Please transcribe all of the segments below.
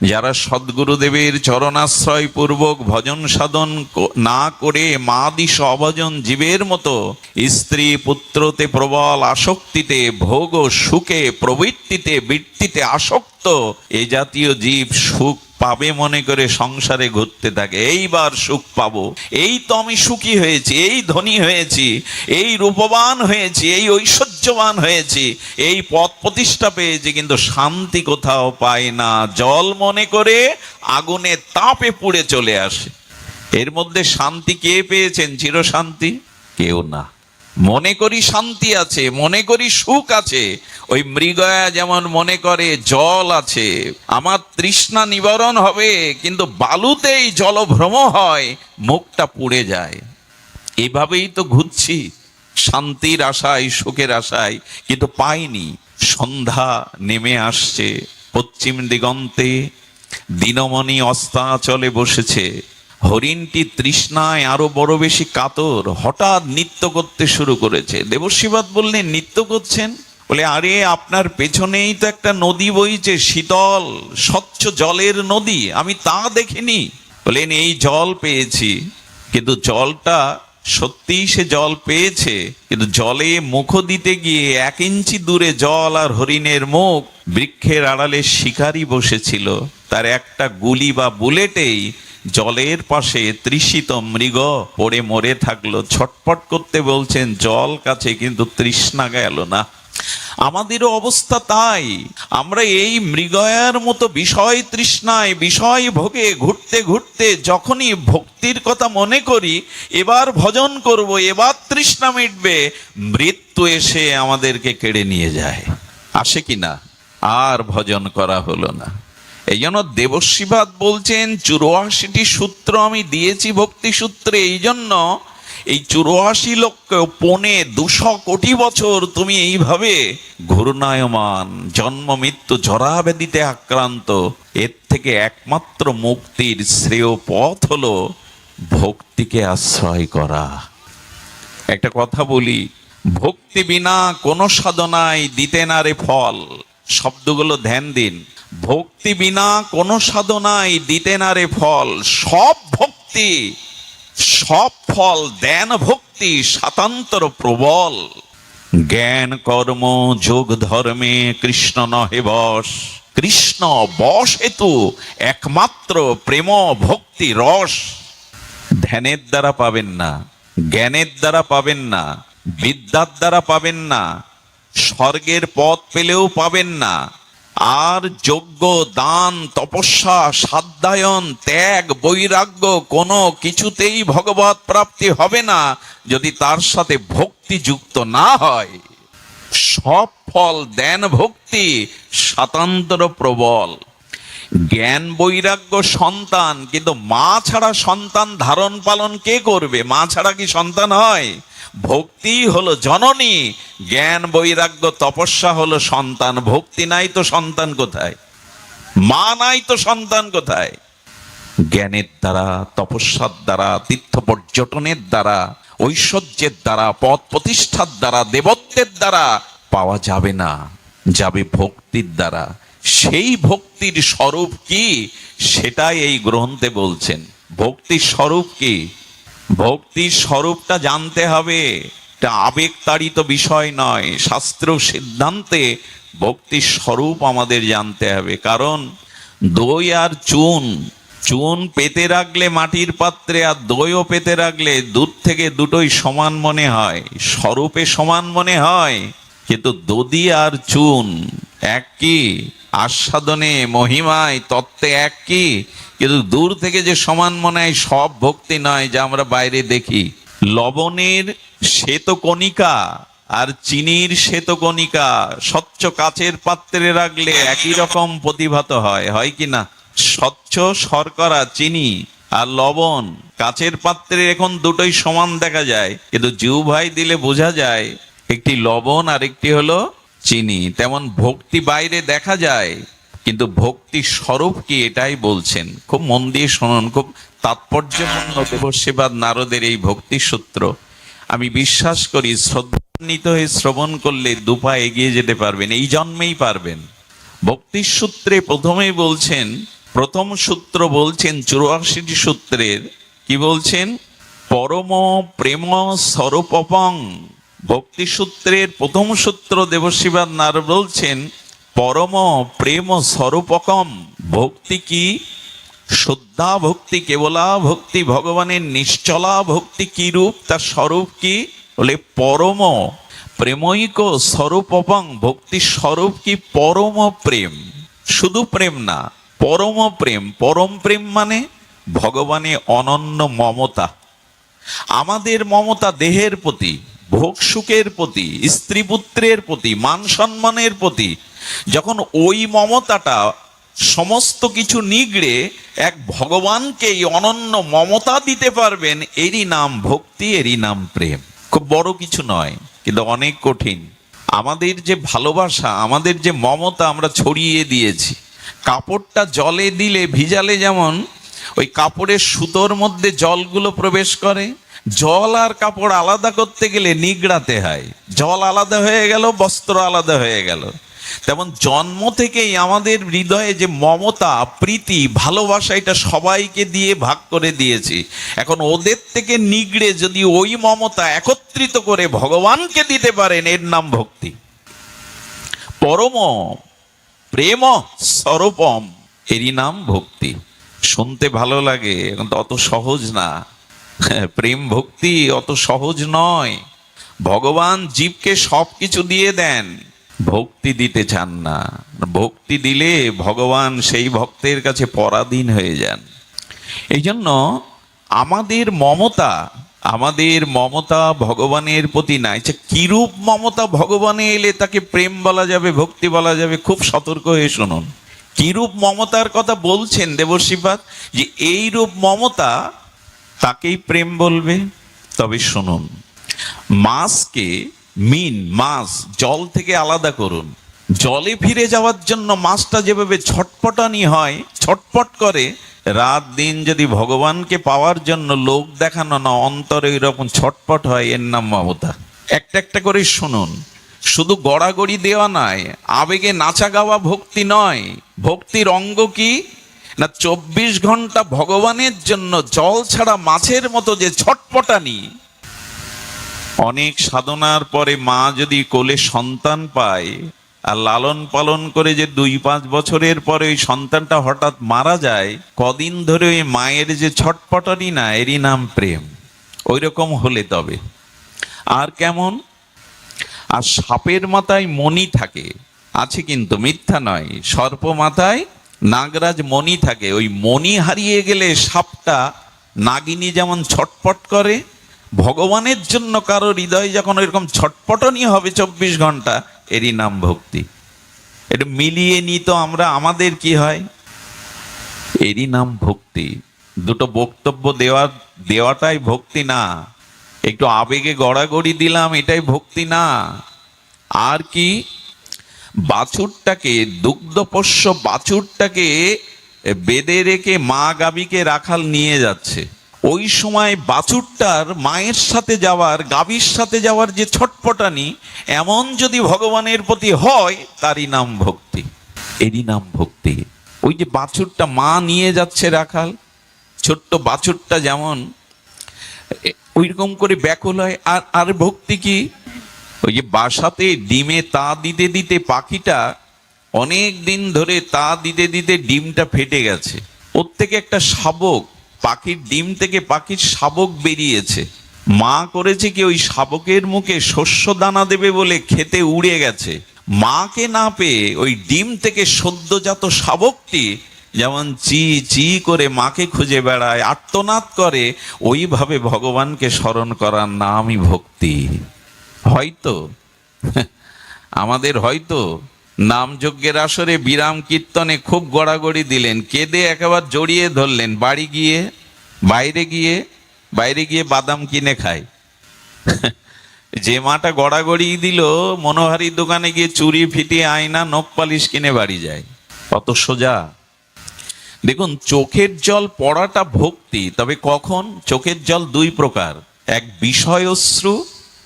যারা সদ্গুরুদেবের চরণাশ্রয় পূর্বক ভজন সাধন না করে মাদিশ অভজন জীবের মতো স্ত্রী পুত্রতে প্রবল আসক্তিতে ভোগ ও সুখে প্রবৃত্তিতে বৃত্তিতে আসক্ত এ জাতীয় জীব সুখ পাবে মনে করে সংসারে ঘুরতে থাকে। এইবার সুখ পাবো, এই তো আমি সুখী হয়েছি, এই ধনী হয়েছি, এই রূপবান হয়েছি, এই ঐশ্বর্যবান হয়েছি, এই পদ প্রতিষ্ঠা পেয়েছি, কিন্তু শান্তি কোথাও পায় না। জল মনে করে আগুনে তাপে পুড়ে চলে আসে। এর মধ্যে শান্তি কে পেয়েছেন? চিরশান্তি কেউ না। মনে করি শান্তি আছে, মনে করি সুখ আছে। ওই মৃগয়া যেমন মনে করে জল আছে, আমার তৃষ্ণা নিবারণ হবে, কিন্তু বালুতেই জলভ্রম হয়, মুখটা পুড়ে যায়। এভাবেই তো ঘুরছি শান্তির আশায়, সুখের আশায়, কিন্তু পাইনি। সন্ধ্যা নেমে আসছে, পশ্চিম দিগন্তে দিনমণি অস্তাচলে বসেছে। হরিণটি তৃষ্ণায় আরো বড় বেশি কাতর, হঠাৎ নৃত্য করতে শুরু করেছে। দেবশ্রীবাদ বললেন, নৃত্য করছেন? বলে, আরে আপনার পেছনেই তো একটা নদী বইছে, শীতল স্বচ্ছ জলের নদী, আমি তা দেখিনি। বলেন, এই জল পেয়েছি, কিন্তু জলটা সত্যিই সে জল পেয়েছে, কিন্তু জলে মুখ দিতে গিয়ে 1 ইঞ্চি দূরে জল আর হরিণের মুখ। বৃক্ষের আড়ালে শিকারী বসেছিল, তার একটা গুলি বা বুলেটেই জলের পাশে তৃষিত মৃগ পড়ে মরে থাকলো। ছটপট করতে বলছেন, জল কাছে কিন্তু তৃষ্ণা গেল না। আমাদেরও অবস্থা তাই। আমরা এই মৃগয়ার মতো বিষয় তৃষ্ণায়, বিষয় ভোগে ঘুরতে ঘুরতে যখনই ভক্তির কথা মনে করি, এবার ভজন করব, এবার তৃষ্ণা মিটবে, মৃত্যু এসে আমাদেরকে কেড়ে নিয়ে যায়। আসে কিনা? আর ভজন করা হলো না। এই জন্য দেবশ্রীবাদ বলছেন, 84টি সূত্র আমি দিয়েছি ভক্তি সূত্রে। এই জন্য এই 84 লক্ষ 2.25 কোটি বছর তুমি এইভাবে ঘূর্ণায়মান, জন্ম মৃত্যু জরা ব্যাধিতে আক্রান্ত। এর থেকে একমাত্র মুক্তির শ্রেয় পথ হলো ভক্তিকে আশ্রয় করা। একটা কথা বলি, ভক্তি বিনা কোনো সাধনায় দিতে না রে ফল। শব্দগুলো ধ্যান দিন। ভক্তি বিনা কোনো সাধনায় দিতে না রে ফল। সব ভক্তি, সব ফল দেন ভক্তি স্বাতন্ত্র প্রবল। জ্ঞান কর্ম যোগ ধর্মে কৃষ্ণ নহে বশ। কৃষ্ণ বশ হেতু একমাত্র প্রেম ভক্তি রস। ধ্যানের দ্বারা পাবেন না, জ্ঞানের দ্বারা পাবেন না, বিদ্যার দ্বারা পাবেন না, স্বর্গের পথ পেলেও পাবেন না। আর যজ্ঞ, দান, তপস্যা, সাধ্যায়ন, ত্যাগ, বৈরাগ্য কোনো কিছুতেই ভগবৎ প্রাপ্তি হবে না যদি তার সাথে ভক্তি যুক্ত না হয়। সব ফল দেন ভক্তি স্বাতন্ত্র প্রবল। জ্ঞান বৈরাগ্য সন্তান, কিন্তু মা ছাড়া সন্তান ধারণ পালন কে করবে? মা ছাড়া কি সন্তান হয়? ভক্তি হলো জননী, জ্ঞান বৈরাগ্য তপস্যা হলো সন্তান। ভক্তি নাই তো সন্তান কোথায়? মা নাই তো সন্তান কোথায়? জ্ঞানের দ্বারা, তপস্যার দ্বারা, তীর্থ পর্যটনের দ্বারা, ঐশ্বর্যের দ্বারা, পদ প্রতিষ্ঠার দ্বারা, দেবত্বের দ্বারা পাওয়া যাবে না, যাবে ভক্তির দ্বারা। সেই ভক্তির স্বরূপ কি, সেটাই এই গ্রন্থে বলছেন। ভক্তির স্বরূপ কি? ভক্তির স্বরূপটা জানতে হবে। এটা আবেগতাড়িত বিষয় নয়, শাস্ত্র সিদ্ধান্তে ভক্তির স্বরূপ আমাদের জানতে হবে। কারণ দই আর চুন, চুন পেতে রাখলে মাটির পাত্রে, আর দইও পেতে রাখলে দূর থেকে দুটোই সমান মনে হয়, স্বরূপে সমান মনে হয়, কিন্তু দধি আর চুন এক কি? আস্বাদনে, মহিমায়, তত্ত্বে এক কি? কিন্তু দূর থেকে যে সমান মনে হয়, সব ভক্তি নয় যা আমরা বাইরে দেখি। লবণের শ্বেতকণিকা আর চিনির শ্বেতকণিকা স্বচ্ছ কাচের পাত্রে রাখলে একই রকম প্রতিভাত হয়, হয় কি না? স্বচ্ছ শর্করা, চিনি আর লবণ কাচের পাত্রে এখন দুটোই সমান দেখা যায়, কিন্তু জিহ্বায় দিলে বোঝা যায় একটি লবণ আর একটি হলো চিনি। তেমন ভক্তি বাইরে দেখা যায়, কিন্তু ভক্তি স্বরূপ কি এটাই বলছেন। খুব মন দিয়ে শুনুন, খুব তাৎপর্যপূর্ণ দেবশ্রীবাদ নারদের এই ভক্তি সূত্র। আমি বিশ্বাস করি শ্রদ্ধান্বিত হয়ে শ্রবণ করলে দুপা এগিয়ে যেতে পারবেন, এই জন্মেই পারবেন। ভক্তির সূত্রে প্রথমেই বলছেন প্রথম সূত্র বলছেন 84টি সূত্রের, কি বলছেন? পরম প্রেম স্বরূপং। ভক্তি সূত্রের প্রথম সূত্র দেবশ্রীবাদ নারদ বলছেন পরম প্রেম স্বরূপকম। ভক্তি কি? শুদ্ধা ভক্তি, কেবলা ভক্তি, ভগবানের নিশ্চলা ভক্তি কি রূপ, তার স্বরূপ কি? বলে পরম প্রেমৈক স্বরূপং। ভক্তির স্বরূপ কি? পরম প্রেম। শুধু প্রেম না, পরম প্রেম। পরম প্রেম মানে ভগবানের অনন্য মমতা। আমাদের মমতা দেহের প্রতি, ভোগ সুখের প্রতি, স্ত্রী পুত্রের প্রতি, মান সম্মানের প্রতি, যখন ওই মমতাটা সমস্ত কিছু নিগড়ে এক ভগবানকে এই অনন্য মমতা দিতে পারবেন, এরই নাম ভক্তি, এরই নাম প্রেম। খুব বড় কিছু নয়, কিন্তু অনেক কঠিন। আমাদের যে ভালোবাসা, আমাদের যে মমতা আমরা ছড়িয়ে দিয়েছি। কাপড়টা জলে দিলে, ভিজালে যেমন ওই কাপড়ের সুতোর মধ্যে জলগুলো প্রবেশ করে, জল আর কাপড় আলাদা করতে গেলে নিগড়াতে হয়। জল আলাদা হয়ে গেল, বস্ত্র আলাদা হয়ে গেল। তেমন জন্ম থেকেই আমাদের হৃদয়ে যে মমতা, প্রীতি, ভালোবাসা, এটা সবাইকে দিয়ে ভাগ করে দিয়েছি। এখন ওদের থেকে নিগড়ে যদি ওই মমতা একত্রিত করে ভগবানকে দিতে পারেন, এর নাম ভক্তি। পরম প্রেম স্বরূপম, এরই নাম ভক্তি। শুনতে ভালো লাগে, কিন্তু অত সহজ না। প্রেম ভক্তি অত সহজ নয়। ভগবান জীবকে সবকিছু দিয়ে দেন, ভক্তি দিতে চান না। ভক্তি দিলে ভগবান সেই ভক্তের কাছে পরাধীন হয়ে যান। এই জন্য আমাদের মমতা ভগবানের প্রতি নাই। কিরূপ মমতা ভগবানে এলে তাকে প্রেম বলা যাবে, ভক্তি বলা যাবে? খুব সতর্ক হয়ে শুনুন। কিরূপ মমতার কথা বলছেন দেবশ্রীপাদ, যে এই রূপ মমতা তাকেই প্রেম বলবে। তবে শুনুন, মাছকে, মাছ জল থেকে আলাদা করুন। জলে ফিরে যাওয়ার জন্য মাছটা যেভাবে ছটপটানি হয়, ছটপট করে, রাত দিন যদি ভগবানকে পাওয়ার জন্য লোক দেখানো না, অন্তরে এরকম ছটপট হয়, এর নাম মমতা। একটা একটা করে শুনুন। শুধু গড়াগড়ি দেওয়া নয়, আবেগে নাচা গাওয়া ভক্তি নয়। ভক্তির অঙ্গ কি না, 24 ঘন্টা ভগবানের জন্য জল ছাড়া মাছের মতো যে ছটপটানি। অনেক সাধনার পরে মা যদি কোলে সন্তান পায় আর লালন পালন করে যে 2-5 বছরের পরে ওই সন্তানটা হঠাৎ মারা যায়, কদিন ধরে ওই মায়ের যে ছটপটানি না, এরই নাম প্রেম। ওই রকম হলে তবে। আর কেমন? আর সাপের মাথায় মণি থাকে, আছে কিন্তু মিথ্যা নয়। সর্প মাথায় নাগরাজ মণি থাকে। ওই মণি হারিয়ে গেলে সাপটা, নাগিনী যেমন ছটপট করে, ভগবানের জন্য কারো হৃদয় যখন এরকম ছটপটনি হবে 24 ঘন্টা, এরই নাম ভক্তি। এটা মিলিয়ে নিত আমরা, আমাদের কি হয়? এরই নাম ভক্তি। দুটো বক্তব্য দেওয়াটাই ভক্তি না। একটু আবেগে গড়াগড়ি দিলাম, এটাই ভক্তি না। আর কি? বাছুরটাকে, দুগ্ধপোষ্য বাছুরটাকে বেঁধে রেখে মা গাভীকে রাখাল নিয়ে যাচ্ছে। ওই সময় বাছুরটার মায়ের সাথে যাওয়ার, গাভীর সাথে যাওয়ার যে ছটপটানি, এমন যদি ভগবানের প্রতি হয়, তারই নাম ভক্তি, এরই নাম ভক্তি। ওই যে বাছুরটা মা নিয়ে যাচ্ছে রাখাল, ছোট্ট বাছুরটা যেমন ওই রকম করে ব্যাকুল হয়। আর ভক্তি কি? ওই যে বাসাতে ডিমে তা দিতে দিতে পাখিটা অনেক দিন ধরে তা দিতে দিতে ডিমটা ফেটে গেছে। ওর থেকে একটা শাবক, পাখির ডিম থেকে পাখির শাবক বেরিয়েছে। মা করেছে কি, ওই শাবকের মুখে শস্য দানা দেবে বলে খেতে উড়ে গেছে। মাকে না পেয়ে ওই ডিম থেকে সদ্যজাত শাবকটি যেমন চি চি করে মাকে খুঁজে বেড়ায়, আর্তনাদ করে, ওইভাবে ভগবানকে স্মরণ করার নামই ভক্তি। হয়তো হয়তো নামযজ্ঞের আসরে বিরাম কীর্তনে খুব গড়াগড়ি দিলেন, কেঁদে একেবারে জড়িয়ে ধরলেন, বাইরে গিয়ে বাদাম কিনে খায়। যে মাটা গড়াগড়ি দিল, মনোহারি দোকানে গিয়ে চুরি ফিটিয়ে আয়না নখ পালিশ কিনে বাড়ি যায়। কত সোজা! দেখুন, চোখের জল পড়াটা ভক্তি। তবে কখন? চোখের জল 2 প্রকার, এক বিষয়শ্রু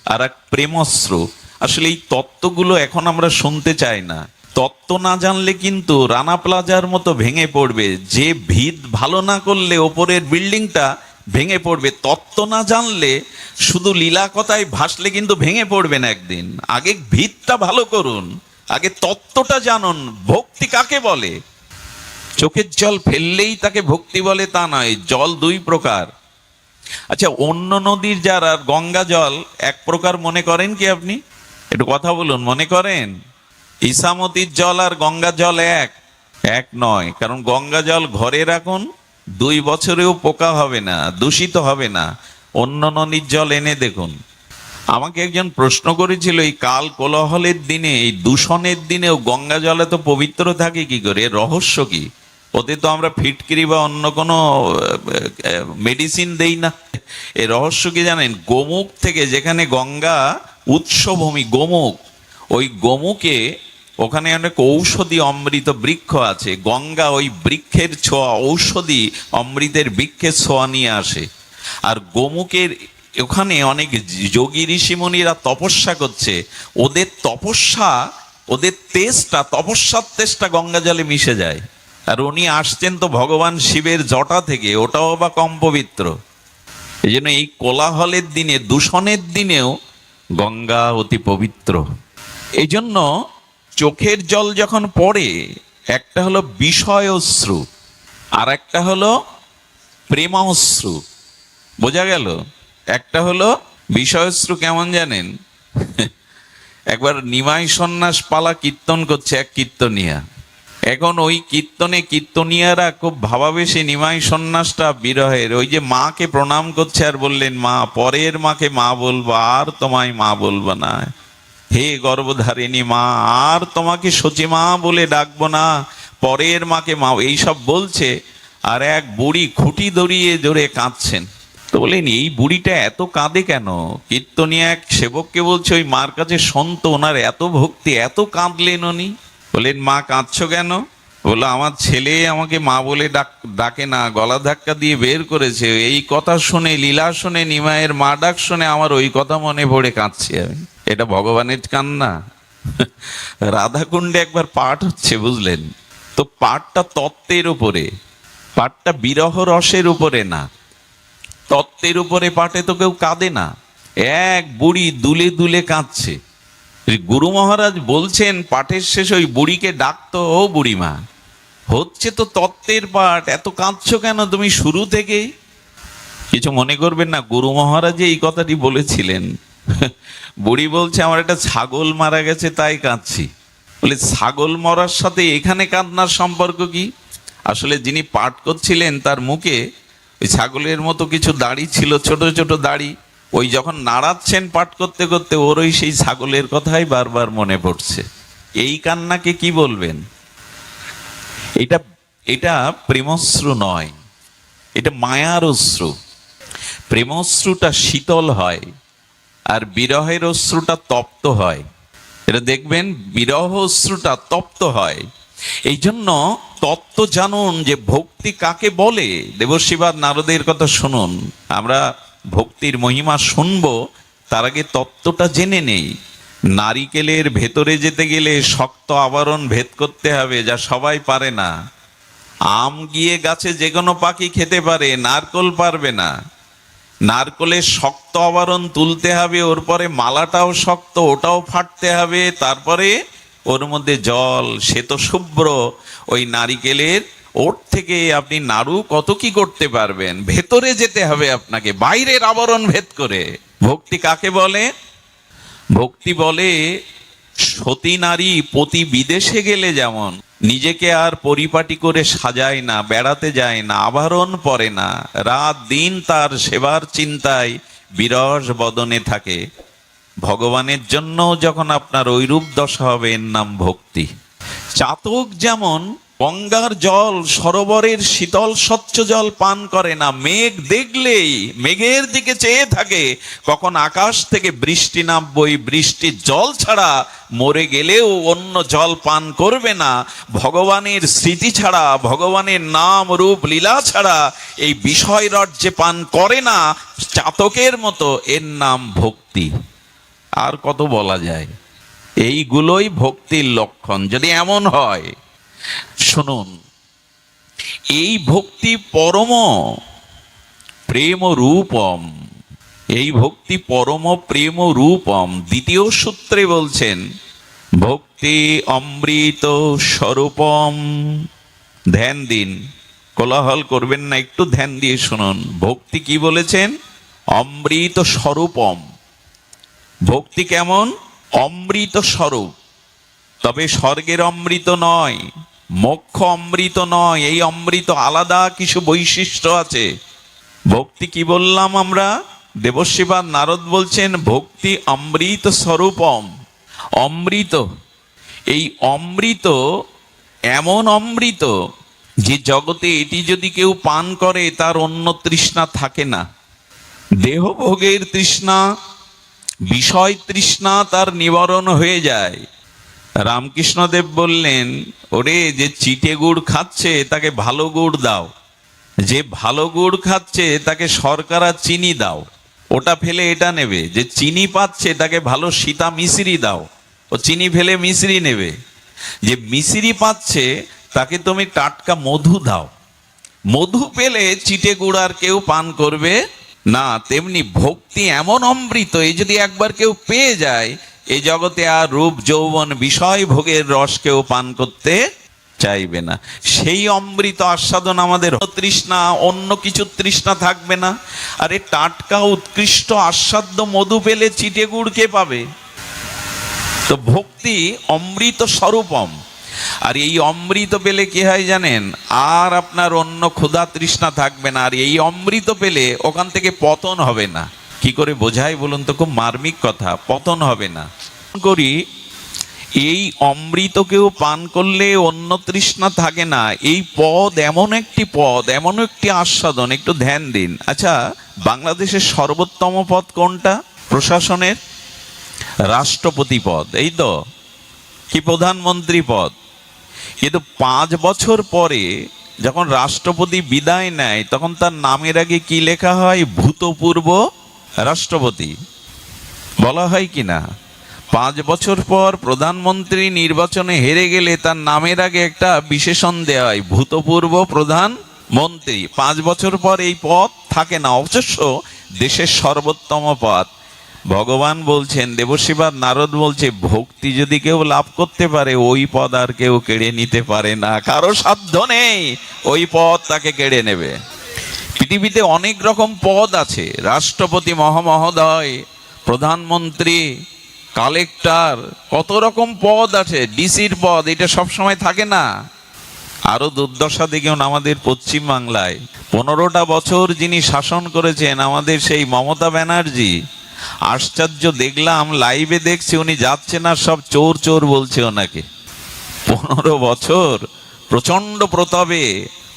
আর এক প্রেমশ্রু। আসলে এই তত্ত্বগুলো এখন আমরা শুনতে চাই না। তত্ত্ব না জানলে কিন্তু রানা প্লাজার মতো ভেঙে পড়বে। যে ভিত ভালো না করলে ওপরের বিল্ডিংটা ভেঙে পড়বে। তত্ত্ব না জানলে শুধু লীলা কথায় ভাসলে কিন্তু ভেঙে পড়বেন একদিন। আগে ভিতটা ভালো করুন, আগে তত্ত্বটা জানুন। ভক্তি কাকে বলে? চোখের জল ফেললেই তাকে ভক্তি বলে তা নয়। জল দুই প্রকার। আচ্ছা, অন্য নদীর যারা গঙ্গা জল এক প্রকার মনে করেন কি আপনি? একটু কথা বলুন, মনে করেন? ইসামতির জল আর গঙ্গা জল এক নয়। কারণ গঙ্গা জল ঘরে রাখুন, 2 বছরেও পোকা হবে না, দূষিত হবে না। অন্য নদীর জল এনে দেখুন। আমাকে একজন প্রশ্ন করেছিল, এই কাল কোলাহলের দিনে, এই দূষণের দিনেও গঙ্গা জল এত পবিত্র থাকে কি করে? এর রহস্য কি? ওতে তো আমরা ফিটকিরি বা অন্য কোনো মেডিসিন দেই না। এর রহস্য কি জানেন? গোমুখ থেকে, যেখানে গঙ্গা উৎসভূমি গোমুখ, ওই গোমুখে ওখানে অনেক ঔষধি অমৃত বৃক্ষ আছে। গঙ্গা ওই বৃক্ষের ছোঁয়া, ঔষধি অমৃতের বৃক্ষের ছোঁয়া নিয়ে আসে। আর গোমুখের ওখানে অনেক যোগী ঋষিমুনিরা তপস্যা করছে। ওদের তপস্যা, ওদের তেজটা, তপস্যার তেজটা গঙ্গা জলে মিশে যায়। আর উনি আসছেন তো ভগবান শিবের জটা থেকে, ওটাও বা কম পবিত্র। এই জন্য এই কোলাহলের দিনে, দূষণের দিনেও গঙ্গা অতি পবিত্র। এই জন্য চোখের জল যখন পড়ে, একটা হলো বিষয় অশ্রু, আর একটা হলো প্রেমাশ্রু। বোঝা গেল? একটা হলো বিষয়শ্রু, কেমন জানেন? একবার নিমাই সন্ন্যাস পালা কীর্তন করছে এক কীর্তনিয়া। এখন ওই কীর্তনিয়ারা খুব ভাবাবেশে নিমাই সন্ন্যাসটা বিরহের, ওই যে মাকে প্রণাম করছে আর বললেন, মা, পরের মাকে মা বলবো, আর তোমায় মা বলবো না। হে গর্ভধারিণী মা, আর তোমাকে সচি মা বলে ডাকবো না, পরের মাকে মা, এইসব বলছে। আর এক বুড়ি খুঁটি ধরিয়ে জোরে কাঁদছেন। তো বলেন, এই বুড়িটা এত কাঁদে কেন? কীর্তনিয়া এক সেবককে বলছে, ওই মার কাছে সন্ত, ওনার এত ভক্তি, এত কাঁদলেন উনি। বলেন, মা কাঁদছো কেন? বললো, আমার ছেলে আমাকে মা বলে ডাকে না, গলা ধাক্কা দিয়ে বের করেছে। এই কথা শুনে, লীলা শুনে, নিমাইয়ের মা ডাক শুনে আমার ওই কথা মনে পড়ে কাঁদছি আমি। এটা ভগবানের কান্না? রাধাকুণ্ডে একবার পাঠ হচ্ছে, বুঝলেন তো? পাঠটা তত্ত্বের উপরে, পাঠটা বিরহ রসের উপরে না, তত্ত্বের উপরে পাঠে তো কেউ কাঁদে না। এক বুড়ি দুলে দুলে কাঁদছে। গুরু মহারাজ বলছেন পাঠের শেষে ওই বুড়িকে ডাকতো, ও বুড়িমা, হচ্ছে তো তত্ত্বের পাঠ, এত কাঁদছো কেন তুমি শুরু থেকেই? কিছু মনে করবেন না, গুরু মহারাজ এই কথাটি বলেছিলেন। বুড়ি বলছে, আমার একটা ছাগল মারা গেছে তাই কাঁদছি। বলে, ছাগল মরার সাথে এখানে কান্নার সম্পর্ক কি? আসলে যিনি পাঠ করছিলেন তার মুখে ওই ছাগলের মতো কিছু দাড়ি ছিল, ছোট ছোট দাড়ি। ওই যখন নাড়াচ্ছেন পাঠ করতে করতে, ওর ওই সেই ছাগলের কথাই বারবার মনে পড়ছে। এই কান্নাকে কি বলবেন? এটা এটা প্রেমশ্রু নয়, এটা মায়ার অশ্রু। প্রেমশ্রুটা শীতল হয়, আর বিরহের অশ্রুটা তপ্ত হয়। এটা দেখবেন, বিরহ অশ্রুটা তপ্ত হয়। এই জন্য তত্ত্ব জানুন যে ভক্তি কাকে বলে। দেবর্ষিবাদ নারদের কথা শুনুন। আমরা ভক্তির মহিমা শুনবো, তার আগে তত্ত্বটা জেনে নেই। নারিকেলের ভেতরে যেতে গেলে শক্ত আবরণ ভেদ করতে হবে, যা সবাই পারে না। আম গিয়ে গাছে যে কোনো পাখি খেতে পারে, নারকোল পারবে না। নারকোলের শক্ত আবরণ তুলতে হবে, ওর পরে মালাটাও শক্ত, ওটাও ফাটতে হবে, তারপরে ওর মধ্যে জল, শ্বেত শুভ্র ওই নারিকেলের ওর থেকে আপনি নাড়ু কত কি করতে পারবেন। ভেতরে যেতে হবে আপনাকে, বাইরের আবরণ ভেদ করে। ভক্তি কাকে বলে? ভক্তি বলে সতী নারী পতি বিদেশে গেলে যেমন নিজেকে আর পরিপাটি করে সাজায় না, বেড়াতে যায় না, আভরণ পরে না, রাত দিন তার সেবার চিন্তায় বিরস বদনে থাকে, ভগবানের জন্য যখন আপনার ঐরূপ দশা হবে, এর নাম ভক্তি। চাতক যেমন গঙ্গার জল, সরোবরের শীতল স্বচ্ছ জল পান করে না, মেঘ দেখলেই মেঘের দিকে চেয়ে থাকে কখন আকাশ থেকে বৃষ্টি নামবই, বৃষ্টির জল ছাড়া মরে গেলেও অন্য জল পান করবে না। ভগবানের স্মৃতি ছাড়া, ভগবানের নাম রূপ লীলা ছাড়া এই বিষয় রাজ্যে পান করে না, চাতকের মতো। এর নাম ভক্তি। আর কত বলা যায়? এইগুলোই ভক্তির লক্ষণ। যদি এমন হয়, শুনুন, এই ভক্তি পরম প্রেম রূপম, এই ভক্তি পরম প্রেম রূপম। দ্বিতীয় সূত্রে বলছেন ভক্তি অমৃত স্বরূপম। ধ্যান দিন, কোলাহল করবেন না, একটু ধ্যান দিয়ে শুনুন। ভক্তি কি বলেছেন? অমৃত স্বরূপম। ভক্তি কেমন? অমৃত স্বরূপ। তবে স্বর্গের অমৃত নয়, মোক্ষ অমৃত নয়, এই অমৃত আলাদা কিছু বৈশিষ্ট্য আছে। ভক্তি কি বললাম আমরা? দেবশ্রীপাদ নারদ বলছেন ভক্তি অমৃত স্বরূপম। অমৃত, এই অমৃত এমন অমৃত যে জগতে এটি যদি কেউ পান করে তার অন্য তৃষ্ণা থাকে না। দেহভোগের তৃষ্ণা, বিষয় তৃষ্ণা তার নিবারণ হয়ে যায়। রামকৃষ্ণদেব বললেন, ওরে যে চিটে গুড় খাচ্ছে তাকে ভালো গুড় দাও, যে ভালো গুড় খাচ্ছে তাকে শর্করা চিনি দাও, ওটা ফেলে এটা নেবে। যে চিনি পাচ্ছে তাকে ভালো সীতা মিশ্রি দাও, ও চিনি ফেলে মিশ্রি নেবে। যে মিশ্রি পাচ্ছে তাকে তুমি টাটকা মধু দাও, মধু পেলে চিটে গুড় আর কেউ পান করবে না। তেমনি ভক্তি এমন অমৃত, এই যদি একবার কেউ পেয়ে যায়, এই জগতে আর রূপ যৌবন বিষয় ভোগের রস কেউ পান করতে চাইবে না। সেই অমৃত আস্বাদন আমাদের তৃষ্ণা, অন্য কিছু তৃষ্ণা থাকবে না। আরে টাটকা উৎকৃষ্ট আস্বাদ্য মধু পেলে চিটে গুড় কে পাবে? তো ভক্তি অমৃত স্বরূপম। আর এই অমৃত পেলে কি হয় জানেন? আর আপনার অন্য ক্ষুধা তৃষ্ণা থাকবে না। আর এই অমৃত পেলে ওখান থেকে পতন হবে না। কি করে বোঝাই বলুন তো? খুব মার্মিক কথা। পতন হবে না করি, এই অমৃতকেও পান করলে অন্য তৃষ্ণা থাকে না। এই পদ এমন একটি পদ, এমন একটি আস্বাদন। একটু ধ্যান দিন। আচ্ছা, বাংলাদেশের সর্বোত্তম পদ কোনটা প্রশাসনের? রাষ্ট্রপতি পদ, এই তো, কি প্রধানমন্ত্রী পদ। কিন্তু 5 বছর পরে যখন রাষ্ট্রপতি বিদায় নেয়, তখন তার নামের আগে কি লেখা হয়? ভূতপূর্ব রাষ্ট্রপতি বলা হয় কি না? 5 বছর পর প্রধানমন্ত্রী নির্বাচনে হেরে গেলে তার নামের আগে একটা বিশেষণ দেওয়া হয়, ভূতপূর্ব প্রধানমন্ত্রী। 5 বছর পর এই পদ থাকে না, অবশ্য দেশের সর্বোত্তম পদ। ভগবান বলছেন, দেবশ্রীপাদ নারদ বলছে, ভক্তি যদি কেউ লাভ করতে পারে, ওই পদ আর কেউ কেড়ে নিতে পারে না। কারো সাধ্য নেই ওই পদ তাকে কেড়ে নেবে। পৃথিবীতে অনেক রকম পদ আছে, রাষ্ট্রপতি মহামহোদয়, প্রধানমন্ত্রী, কালেক্টর, কত রকম পদ আছে। ডিসির পদ, এটা সবসময় থাকে না। আরো দুর্দশা দেখুন আমাদের পশ্চিম বাংলায় 15টা বছর যিনি শাসন করেছেন, আমাদের সেই মমতা ব্যানার্জি। আশ্চর্য দেখলাম, লাইভে দেখছি উনি যাচ্ছে না, সব চোর চোর বলছে ওনাকে। 15 বছর প্রচন্ড প্রতাপে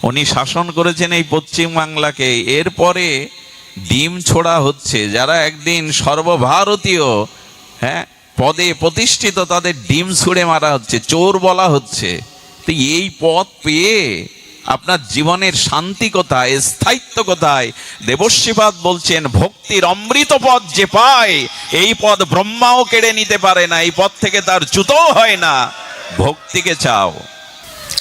উনি শাসন করেছেন এই পশ্চিম বাংলাকে। এরপরে ডিম ছোড়া হচ্ছে। যারা একদিন সর্বভারতীয় পদে প্রতিষ্ঠিত, তাদের ডিম ছুঁড়ে মারা হচ্ছে, চোর বলা হচ্ছে। তো এই পদ পেয়ে আপনার জীবনের শান্তি কোথায়, স্থায়িত্ব কোথায়? দেবশ্রীপাদ বলছেন, ভক্তির অমৃত পদ যে পায়, এই পদ ব্রহ্মাও কেড়ে নিতে পারে না, এই পদ থেকে তার জুতোও হয় না। ভক্তিকে চাও।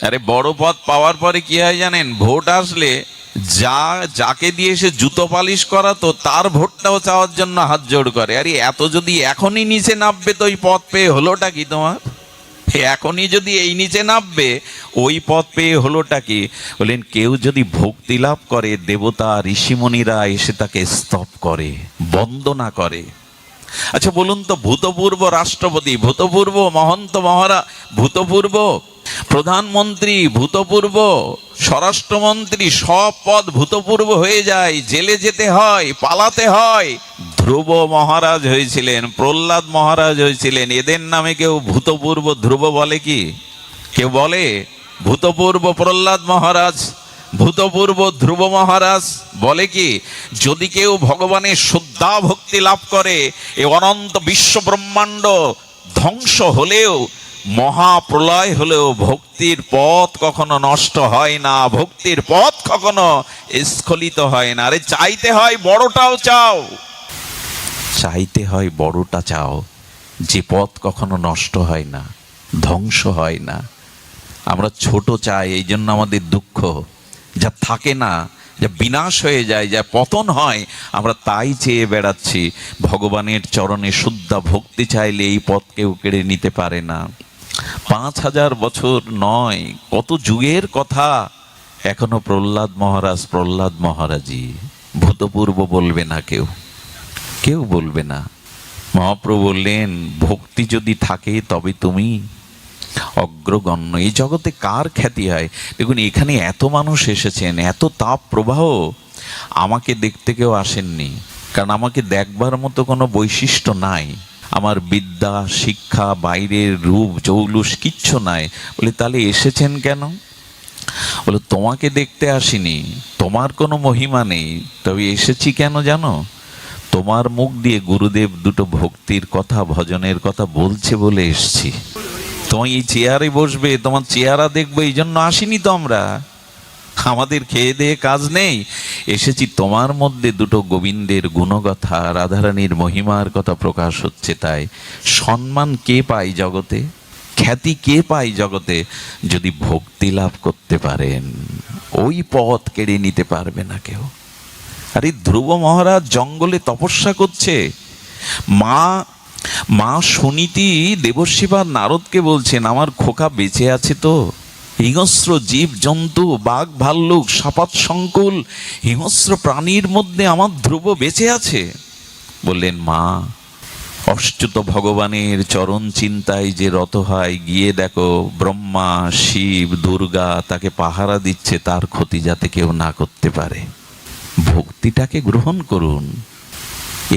আরে বড় পদ পাওয়ার পরে কি হয় জানেন? ভোট আসলে যাকে দিয়ে সে জুতো পালিশ করাতো, তার ভোটটাও চাওয়ার জন্য হাত জোড় করে। আরে এত যদি এখনই নিচে নামবে, তো ওই পদ পেয়ে হলোটা কি তোমার? এখনই যদি এই নিচে নামবে, ওই পদ পেয়ে হলোটা কি? বলেন, কেউ যদি ভক্তি লাভ করে, দেবতা ঋষিমুনিরা এসে তাকে স্তব করে, বন্দনা করে। আচ্ছা বলুন তো, ভূতপূর্ব রাষ্ট্রপতি, ভূতপূর্ব মহন্ত মহারাজ, ভূতপূর্ব প্রধানমন্ত্রী, ভূতপূর্ব স্বরাষ্ট্রমন্ত্রী, সব পদ ভূতপূর্ব হয়ে যায়। জেলে যেতে হয়, পালাতে হয়। ধ্রুব মহারাজ হয়েছিলেন, প্রহ্লাদ মহারাজ হয়েছিলেন, এদের নামে কেউ ভূতপূর্ব ধ্রুব বলে কি? কেউ বলে? ভূতপূর্ব প্রহ্লাদ মহারাজ, ভূতপূর্ব ধ্রুব মহারাজ বলে কি? যদি কেউ ভগবানের শ্রদ্ধা ভক্তি লাভ করে, এ অনন্ত বিশ্ব ব্রহ্মাণ্ড ধ্বংস হলেও, মহাপ্রলয় হলেও, ভক্তির পথ কখনো নষ্ট হয় না, ভক্তির পথ কখনো স্খলিত হয় না। আরে চাইতে হয় বড়টাও চাও, চাইতে হয় বড়টা চাও। যে পথ কখনো নষ্ট হয় না, ধ্বংস হয় না। আমরা ছোট চাই, এই জন্য আমাদের দুঃখ। যা থাকে না, যা বিনাশ হয়ে যায়, যা পতন হয়, আমরা তাই চেয়ে বেড়াচ্ছি। ভগবানের চরণে শুদ্ধ ভক্তি চাইলে এই পথ কেউ কেড়ে নিতে পারে না। 5000 বছর নয়, কত যুগের কথা। এখনো প্রহ্লাদ মহারাজই, ভূতপূর্ব বলবে না কেউ, কেউ বলবে না। মহাপ্রভু বললেন, ভক্তি যদি থাকে তবে তুমি অগ্রগণ্য। এই জগতে কার খ্যাতি হয়? দেখুন, এখানে এত মানুষ এসেছেন, এত তাপ প্রবাহ, আমাকে দেখতে কেউ আসেননি, কারণ আমাকে দেখবার মতো কোনো বৈশিষ্ট্য নাই। আমার বিদ্যা, শিক্ষা, বাইরের রূপ, জৌলুস কিচ্ছু নাই। বলে, তাহলে এসেছেন কেন? বলে, তোমাকে দেখতে আসিনি, তোমার কোনো মহিমা নেই, তবে এসেছি কেন জানো? তোমার মুখ দিয়ে গুরুদেব দুটো ভক্তির কথা, ভজনের কথা বলছে বলে এসছি। তোমার এই চেয়ারে বসবে, তোমার চেহারা দেখবো, এই জন্য আসিনি তো আমরা। আমাদের খেয়ে দেয়ে কাজ নেই, এসেছি তোমার মধ্যে দুটো গোবিন্দের গুণকথা, রাধারানীর মহিমার কথা প্রকাশ হচ্ছে। তাই সম্মান কে পায় জগতে, খ্যাতি কে পায় জগতে? যদি ভক্তি লাভ করতে পারেন, ওই পথ কেড়ে নিতে পারবে না কেউ। আরে ধ্রুব মহারাজ জঙ্গলে তপস্যা করছে, মা সুনীতি দেবর্ষিবা নারদকে বলছেন, আমার খোকা বেঁচে আছে তো? হিংস্র জীব জন্তু, বাঘ ভাল্লুক, সাপাত সংকুল হিংস্র প্রাণীর মধ্যে আমার ধ্রুব বেঁচে আছে। বললেন, মা, অচ্যুত ভগবানের চরণ চিন্তায় যে রত হয়, গিয়ে দেখো ব্রহ্মা, শিব, দুর্গা তাকে পাহারা দিচ্ছে, তার ক্ষতি যাতে কেউ না করতে পারে। ভক্তিটাকে গ্রহণ করুন,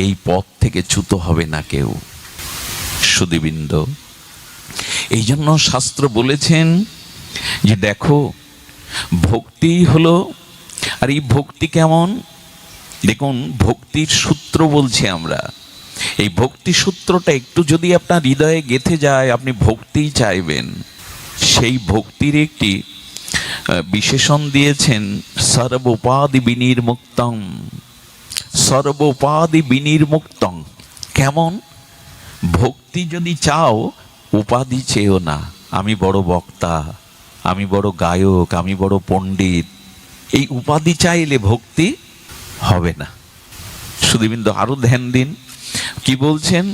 এই পথ থেকে চ্যুত হবে না কেউ। সুধীবৃন্দ, এই জন্য শাস্ত্র বলেছেন যে দেখো, ভক্তি হলো, আর এই ভক্তি কেমন? দেখুন, ভক্তির সূত্র বলছি আমরা। এই ভক্তি সূত্রটা একটু যদি আপনার হৃদয়ে গেঁথে যায়, আপনি ভক্তিই চাইবেন। সেই ভক্তির একটি বিশেষণ দিয়েছেন, সর্বোপাধি বিনির্মুক্তং। সর্বোপাধি বিনির্মুক্তং কেমন? ভক্তি যদি চাও, উপাধি চেয়েও না। আমি বড় বক্তা, আমি বড় গায়ক, আমি বড় পণ্ডিত, এই উপাধি চাইলে ভক্তি হবে না। সুধীবৃন্দ, আরো ধ্যান দিন, কি বলছেন?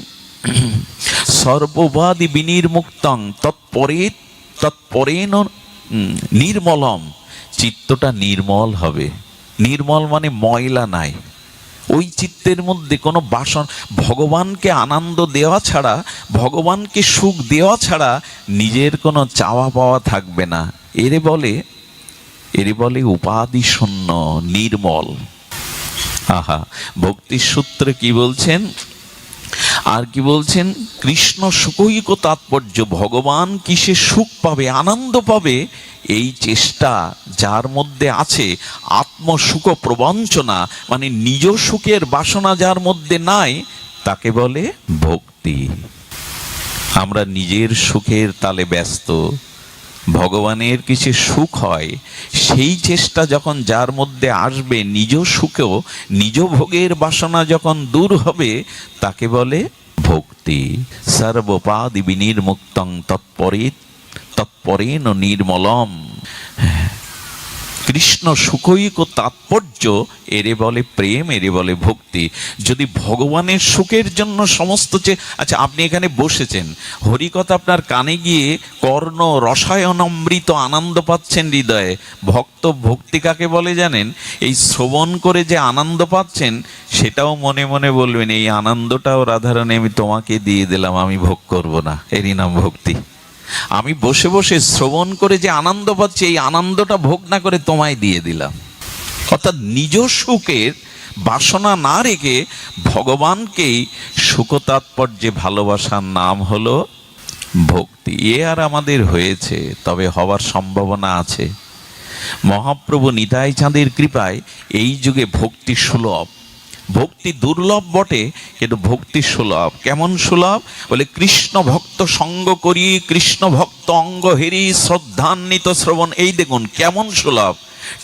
সর্বোপাধি বিনির্মুক্তং তৎপরেন নির্মলম। চিত্তটা নির্মল হবে। নির্মল মানে ময়লা নাই। ওই চিত্তের মধ্যে কোনো বাসন, ভগবানকে আনন্দ দেওয়া ছাড়া, ভগবানকে সুখ দেওয়া ছাড়া নিজের কোনো চাওয়া পাওয়া থাকবে না। এরে বলে উপাধি শূন্য, নির্মল। আহা, ভক্তির সূত্রে কি বলছেন? আর কি বলছেন? কৃষ্ণ সুখৈক তাৎপর্য। ভগবান কিসে সুখ পাবে, আনন্দ পাবে, এই চেষ্টা যার মধ্যে আছে, আত্মসুখ প্রবঞ্চনা মানে নিজ সুখের বাসনা যার মধ্যে নাই, তাকে বলে ভক্তি। আমরা নিজের সুখের তালে ব্যস্ত, ভগবানের কিছু সুখ হয়, সেই চেষ্টা যখন যার মধ্যে আসবে, নিজ সুখেও নিজ ভোগের বাসনা যখন দূর হবে, তাকে বলে ভক্তি। সর্বোপাধি বিনির্মুক্তং তৎপরেন নির্মলম। কৃষ্ণ সুখৈক তাৎপর্য, এরে বলে প্রেম, এরে বলে ভক্তি। যদি ভগবানের সুখের জন্য সমস্ত আচ্ছা, আপনি এখানে বসেছেন, হরিকথা আপনার কানে গিয়ে কর্ণ রসায়নামৃত আনন্দ পাচ্ছেন হৃদয়ে। ভক্তি কাকে বলে জানেন? এই শ্রবণ করে যে আনন্দ পাচ্ছেন, সেটাও মনে মনে বলবেন, এই আনন্দটাও রাধারানী আমি তোমাকে দিয়ে দিলাম, আমি ভোগ করব না, এরই নাম ভক্তি। আমি বসে বসে শ্রবণ করে যে আনন্দ পাচ্ছি, এই আনন্দটা ভোগ না করে তোমায় দিয়ে দিলাম। অর্থাৎ নিজ সুখের বাসনা না রেখে ভগবানকেই সুখ তাৎপর্যে ভালোবাসার নাম হলো ভক্তি। এ আর আমাদের হয়েছে, তবে হওয়ার সম্ভাবনা আছে। মহাপ্রভু নিতাই চাঁদের কৃপায় এই যুগে ভক্তি সুলভ। ভক্তি দুর্লভ বটে, কিন্তু ভক্তি সুলভ। কেমন সুলভ? বলে, কৃষ্ণ ভক্ত সঙ্গ করি, কৃষ্ণ ভক্ত অঙ্গ হেরি, শ্রদ্ধান্বিত শ্রবণ। এই দেখুন কেমন সুলভ।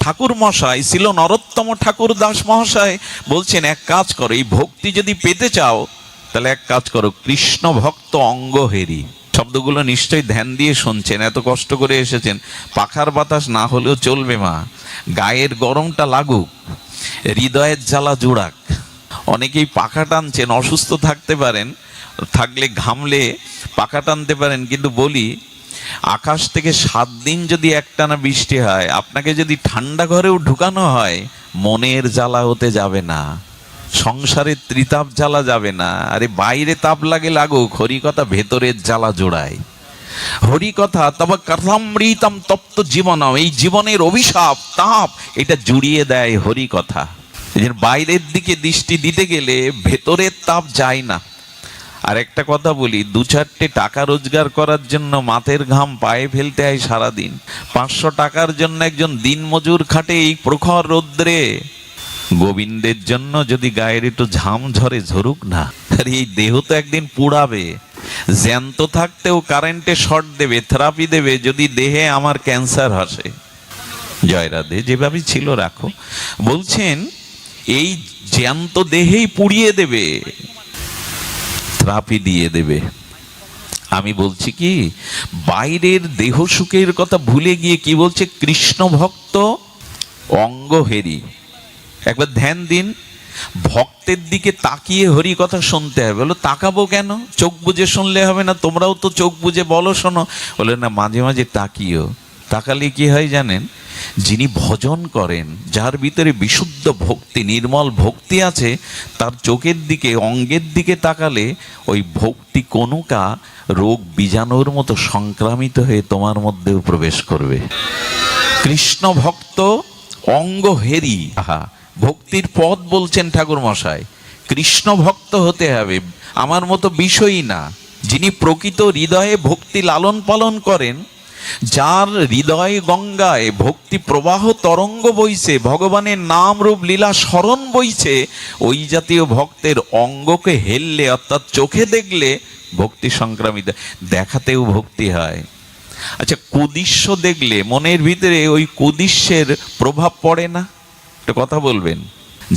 ঠাকুর মশাই ছিল নরোত্তম ঠাকুর দাস মহাশয় বলছেন, এক কাজ করো, এই ভক্তি যদি পেতে চাও, তাহলে এক কাজ করো, কৃষ্ণ ভক্ত অঙ্গহেরি, শব্দগুলো নিশ্চয়ই ধ্যান দিয়ে শুনছেন, এত কষ্ট করে এসেছেন। পাখার বাতাস না হলেও চলবে মা, গায়ের গরমটা লাগুক, হৃদয়ের জ্বালা জোড়াক। অনেকেই পাখা টানছেন, অসুস্থ থাকতে পারেন, থাকলে ঘামলে পাখা টানতে পারেন, কিন্তু বলি আকাশ থেকে 7 দিন যদি একটানা বৃষ্টি হয়, আপনাকে যদি ঠান্ডা ঘরেও ঢুকানো হয়, মনের জ্বালা হতে যাবে না, সংসারের ত্রিতাপ জ্বালা যাবে না। আরে বাইরে তাপ লাগে লাগুক, হরিকথা ভেতরের জ্বালা জোড়ায়। হরিকথা তব কথামৃতম তপ্ত জীবনম, এই জীবনের অভিশাপ তাপ এটা জুড়িয়ে দেয় হরিকথা। বাইরের দিকে দৃষ্টি দিতে গেলে ভেতরের তাপ যায় না। আর একটা কথা বলি, 2-4টে টাকা রোজগার করার জন্য মাথের ঘাম পায়ে ফেলতে হয় সারাদিন। 500 টাকার জন্য একজন দিনমজুর খাটে এই প্রখর রৌদ্রে। গোবিন্দের জন্য যদি গায়ের একটু ঝাম ঝরে, ঝরুক না। আর এই দেহ তো একদিন পুড়াবে, জ্যান্ত থাকতেও কারেন্টে শর্ট দেবে, থেরাপি দেবে যদি দেহে আমার ক্যান্সার আসে। জয় রাধে, যেভাবে ছিল রাখো। বলছেন এই জ্যান্ত দেহেই পুড়িয়ে দেবে, থেরাপি দিয়ে দেবে। আমি বলছি কি, বাইরের দেহ সুখের কথা ভুলে গিয়ে কি বলছে, কৃষ্ণ ভক্ত অঙ্গহেরি। একবার ধ্যান দিন, ভক্তের দিকে তাকিয়ে হরি কথা শুনতে হবে। বলো তাকাবো কেন, চোখ বুজে শুনলে হবে না? তোমরাও তো চোখ বুজে বলো শোনো। বলে না, মাঝে মাঝে তাকিও। তাকালে কি হয় জানেন, যিনি ভজন করেন, যার ভিতরে বিশুদ্ধ ভক্তি, নির্মল ভক্তি আছে, তার চোখের দিকে, অঙ্গের দিকে তাকালে ওই ভক্তি কণুকা রোগ বীজাণুর মতো সংক্রামিত হয়ে তোমার মধ্যেও প্রবেশ করবে। কৃষ্ণ ভক্ত অঙ্গহেরি। আহা, ভক্তির পথ বলছেন ঠাকুর মশাই। কৃষ্ণ ভক্ত হতে হবে, আমার মতো বিষয়ী না। যিনি প্রকৃত হৃদয়ে ভক্তি লালন পালন করেন, যার হৃদয় গঙ্গায় ভক্তি প্রবাহ তরঙ্গ বইছে, ভগবানের নাম রূপ লীলা স্মরণ বইছে, ওই জাতীয় ভক্তের অঙ্গকে হেললে, অর্থাৎ চোখে দেখলে ভক্তি সংক্রামিত, দেখাতেও ভক্তি হয়। আচ্ছা, কুদৃশ্য দেখলে মনের ভিতরে ওই কুদৃশ্যের প্রভাব পড়ে না? একটা কথা বলবেন,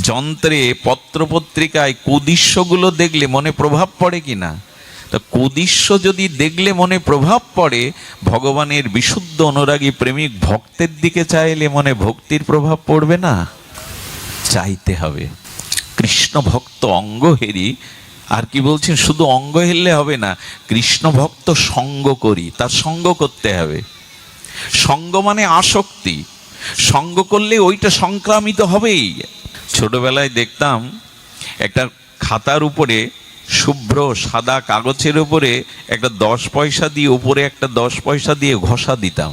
যন্ত্রে পত্রপত্রিকায় কুদৃশ্যগুলো দেখলে মনে প্রভাব পড়ে কি না? তা কুদৃশ্য যদি দেখলে মনে প্রভাব পড়ে, ভগবানের বিশুদ্ধ অনুরাগী প্রেমিক ভক্তের দিকে চাইলে মনে ভক্তির প্রভাব পড়বে না? চাইতে হবে। কৃষ্ণ ভক্ত অঙ্গহেরি। আর কি বলছেন, শুধু অঙ্গ হেললে হবে না, কৃষ্ণ ভক্ত সঙ্গ করি, তার সঙ্গ করতে হবে। সঙ্গ মানে আসক্তি, সঙ্গ করলে ওইটা সংক্রামিত হবেই। ছোটবেলায় দেখতাম একটা খাতার উপরে, শুভ্র সাদা কাগজের উপরে একটা 10 পয়সা দিয়ে, উপরে একটা 10 পয়সা দিয়ে ঘষা দিতাম।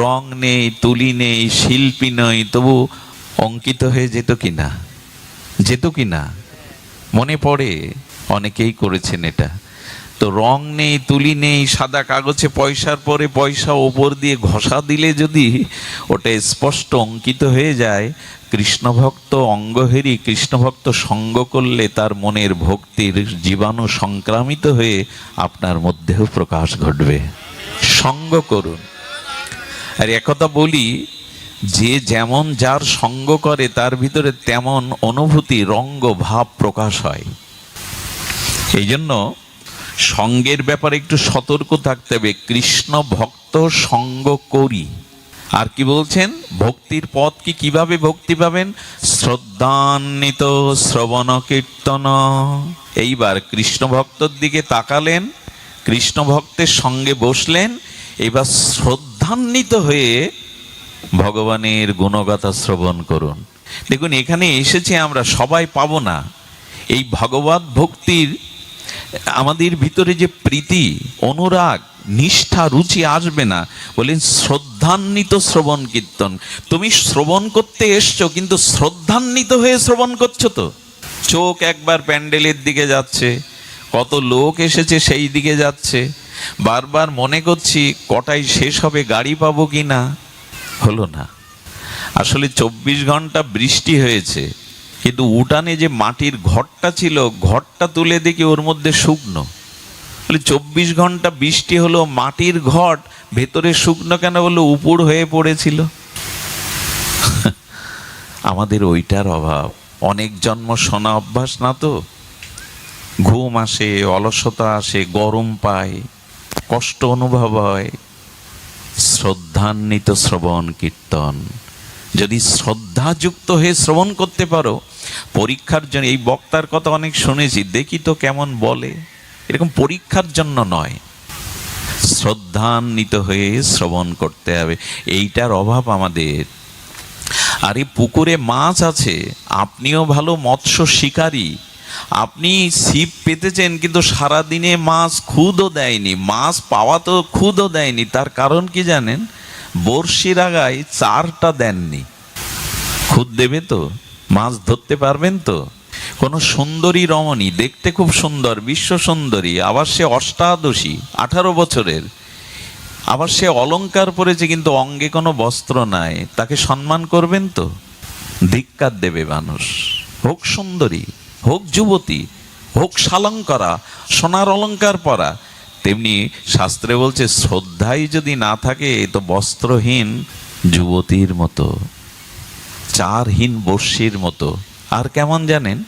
রং নেই, তুলি নেই, শিল্পী নই, তবু অঙ্কিত হয়ে যেত কিনা, যেত কিনা মনে পড়ে? অনেকেই করেছেন এটা। তো রং নেই, তুলি নেই, সাদা কাগজে পয়সার পরে পয়সা ওপর দিয়ে ঘষা দিলে যদি ওটা স্পষ্ট অঙ্কিত হয়ে যায়, কৃষ্ণভক্ত অঙ্গহেরি, কৃষ্ণভক্ত সঙ্গ করলে তার মনের ভক্তির জীবাণু সংক্রামিত হয়ে আপনার মধ্যেও প্রকাশ ঘটবে। সঙ্গ করুন। আর একথা বলি, যে যেমন যার সঙ্গ করে তার ভিতরে তেমন অনুভূতি, রঙ্গ, ভাব প্রকাশ হয়। এই জন্য সঙ্গের ব্যাপারে একটু সতর্ক থাকতে হবে। কৃষ্ণ ভক্ত সঙ্গ করি। আর কি বলছেন, ভক্তির পথ কি, কিভাবে ভক্তি পাবেন? শ্রদ্ধান্বিত শ্রবণ কীর্তন। এইবার কৃষ্ণ ভক্তর দিকে তাকালেন, কৃষ্ণ ভক্তের সঙ্গে বসলেন, এবার শ্রদ্ধান্বিত হয়ে ভগবানের গুণগাথা শ্রবণ করুন। দেখুন, এখানে এসেছে আমরা সবাই পাবো না। এই ভগবত ভক্তির আমাদের ভিতরে যে প্রীতি, অনুরাগ, নিষ্ঠা, রুচি আসবে না। বলেন শ্রদ্ধান্বিত শ্রবণ কীর্তন। তুমি শ্রবণ করতে এসছো, কিন্তু শ্রদ্ধান্বিত হয়ে শ্রবণ করছো তো? চোখ একবার প্যান্ডেলের দিকে যাচ্ছে, কত লোক এসেছে সেই দিকে যাচ্ছে, বারবার মনে করছি কটায় শেষ হবে, গাড়ি পাবো কি না, হলো না। আসলে 24 ঘন্টা বৃষ্টি হয়েছে, কিন্তু উঠানে যে মাটির ঘরটা ছিল, ঘরটা তুলে দেখি ওর মধ্যে শুকনো। 24 ঘন্টা বৃষ্টি হলো, মাটির ঘট ভেতরে শুকনো কেন? বললো উপুড় হয়ে পড়েছিল। আমাদের ওইটার অভাব। অনেক জন্ম শোনা অভ্যাস না তো, ঘুম আসে, অলসতা আসে, গরম পায়, কষ্ট অনুভব হয়। শ্রদ্ধান্বিত শ্রবণ কীর্তন, যদি শ্রদ্ধাযুক্ত হয়ে শ্রবণ করতে পারো, পরীক্ষার জন্য, এই বক্তার কথা অনেক শুনেছি, দেখি তো কেমন বলে, এরকম পরীক্ষার জন্য নয়, শ্রদ্ধান্বিত হয়ে শ্রবণ করতে হবে। এইটার অভাব আমাদের। আর এই পুকুরে মাছ আছে, আপনিও ভালো মৎস্য শিকারী, আপনি ছিপ পেতেছেন, কিন্তু সারাদিনে মাছ খুদও দেয়নি, মাছ পাওয়া তো খুদও দেয়নি। তার কারণ কি জানেন? বড়শির আগায় চারটা দেননি। খুদ দেবে তো? মাছ ধরতে পারবেন তো? কোনো সুন্দরী রমণী, দেখতে খুব সুন্দর, বিশ্ব সুন্দরী, আবার সে অষ্টাদশী, 18 বছরের, আবার সে অলংকার পরেছে, কিন্তু অঙ্গে কোনো বস্ত্র নাই, তাকে সম্মান করবেন তো? ধিক্কার দেবে মানুষ। হোক সুন্দরী, হোক যুবতী, হোক শালঙ্করা, সোনার অলংকার পরা, তেমনি শাস্ত্রে বলছে শ্রদ্ধাই যদি না থাকে তো বস্ত্রহীন যুবতীর মতো, চারহীন বর্ষির মতো, আর কেমন জানেন?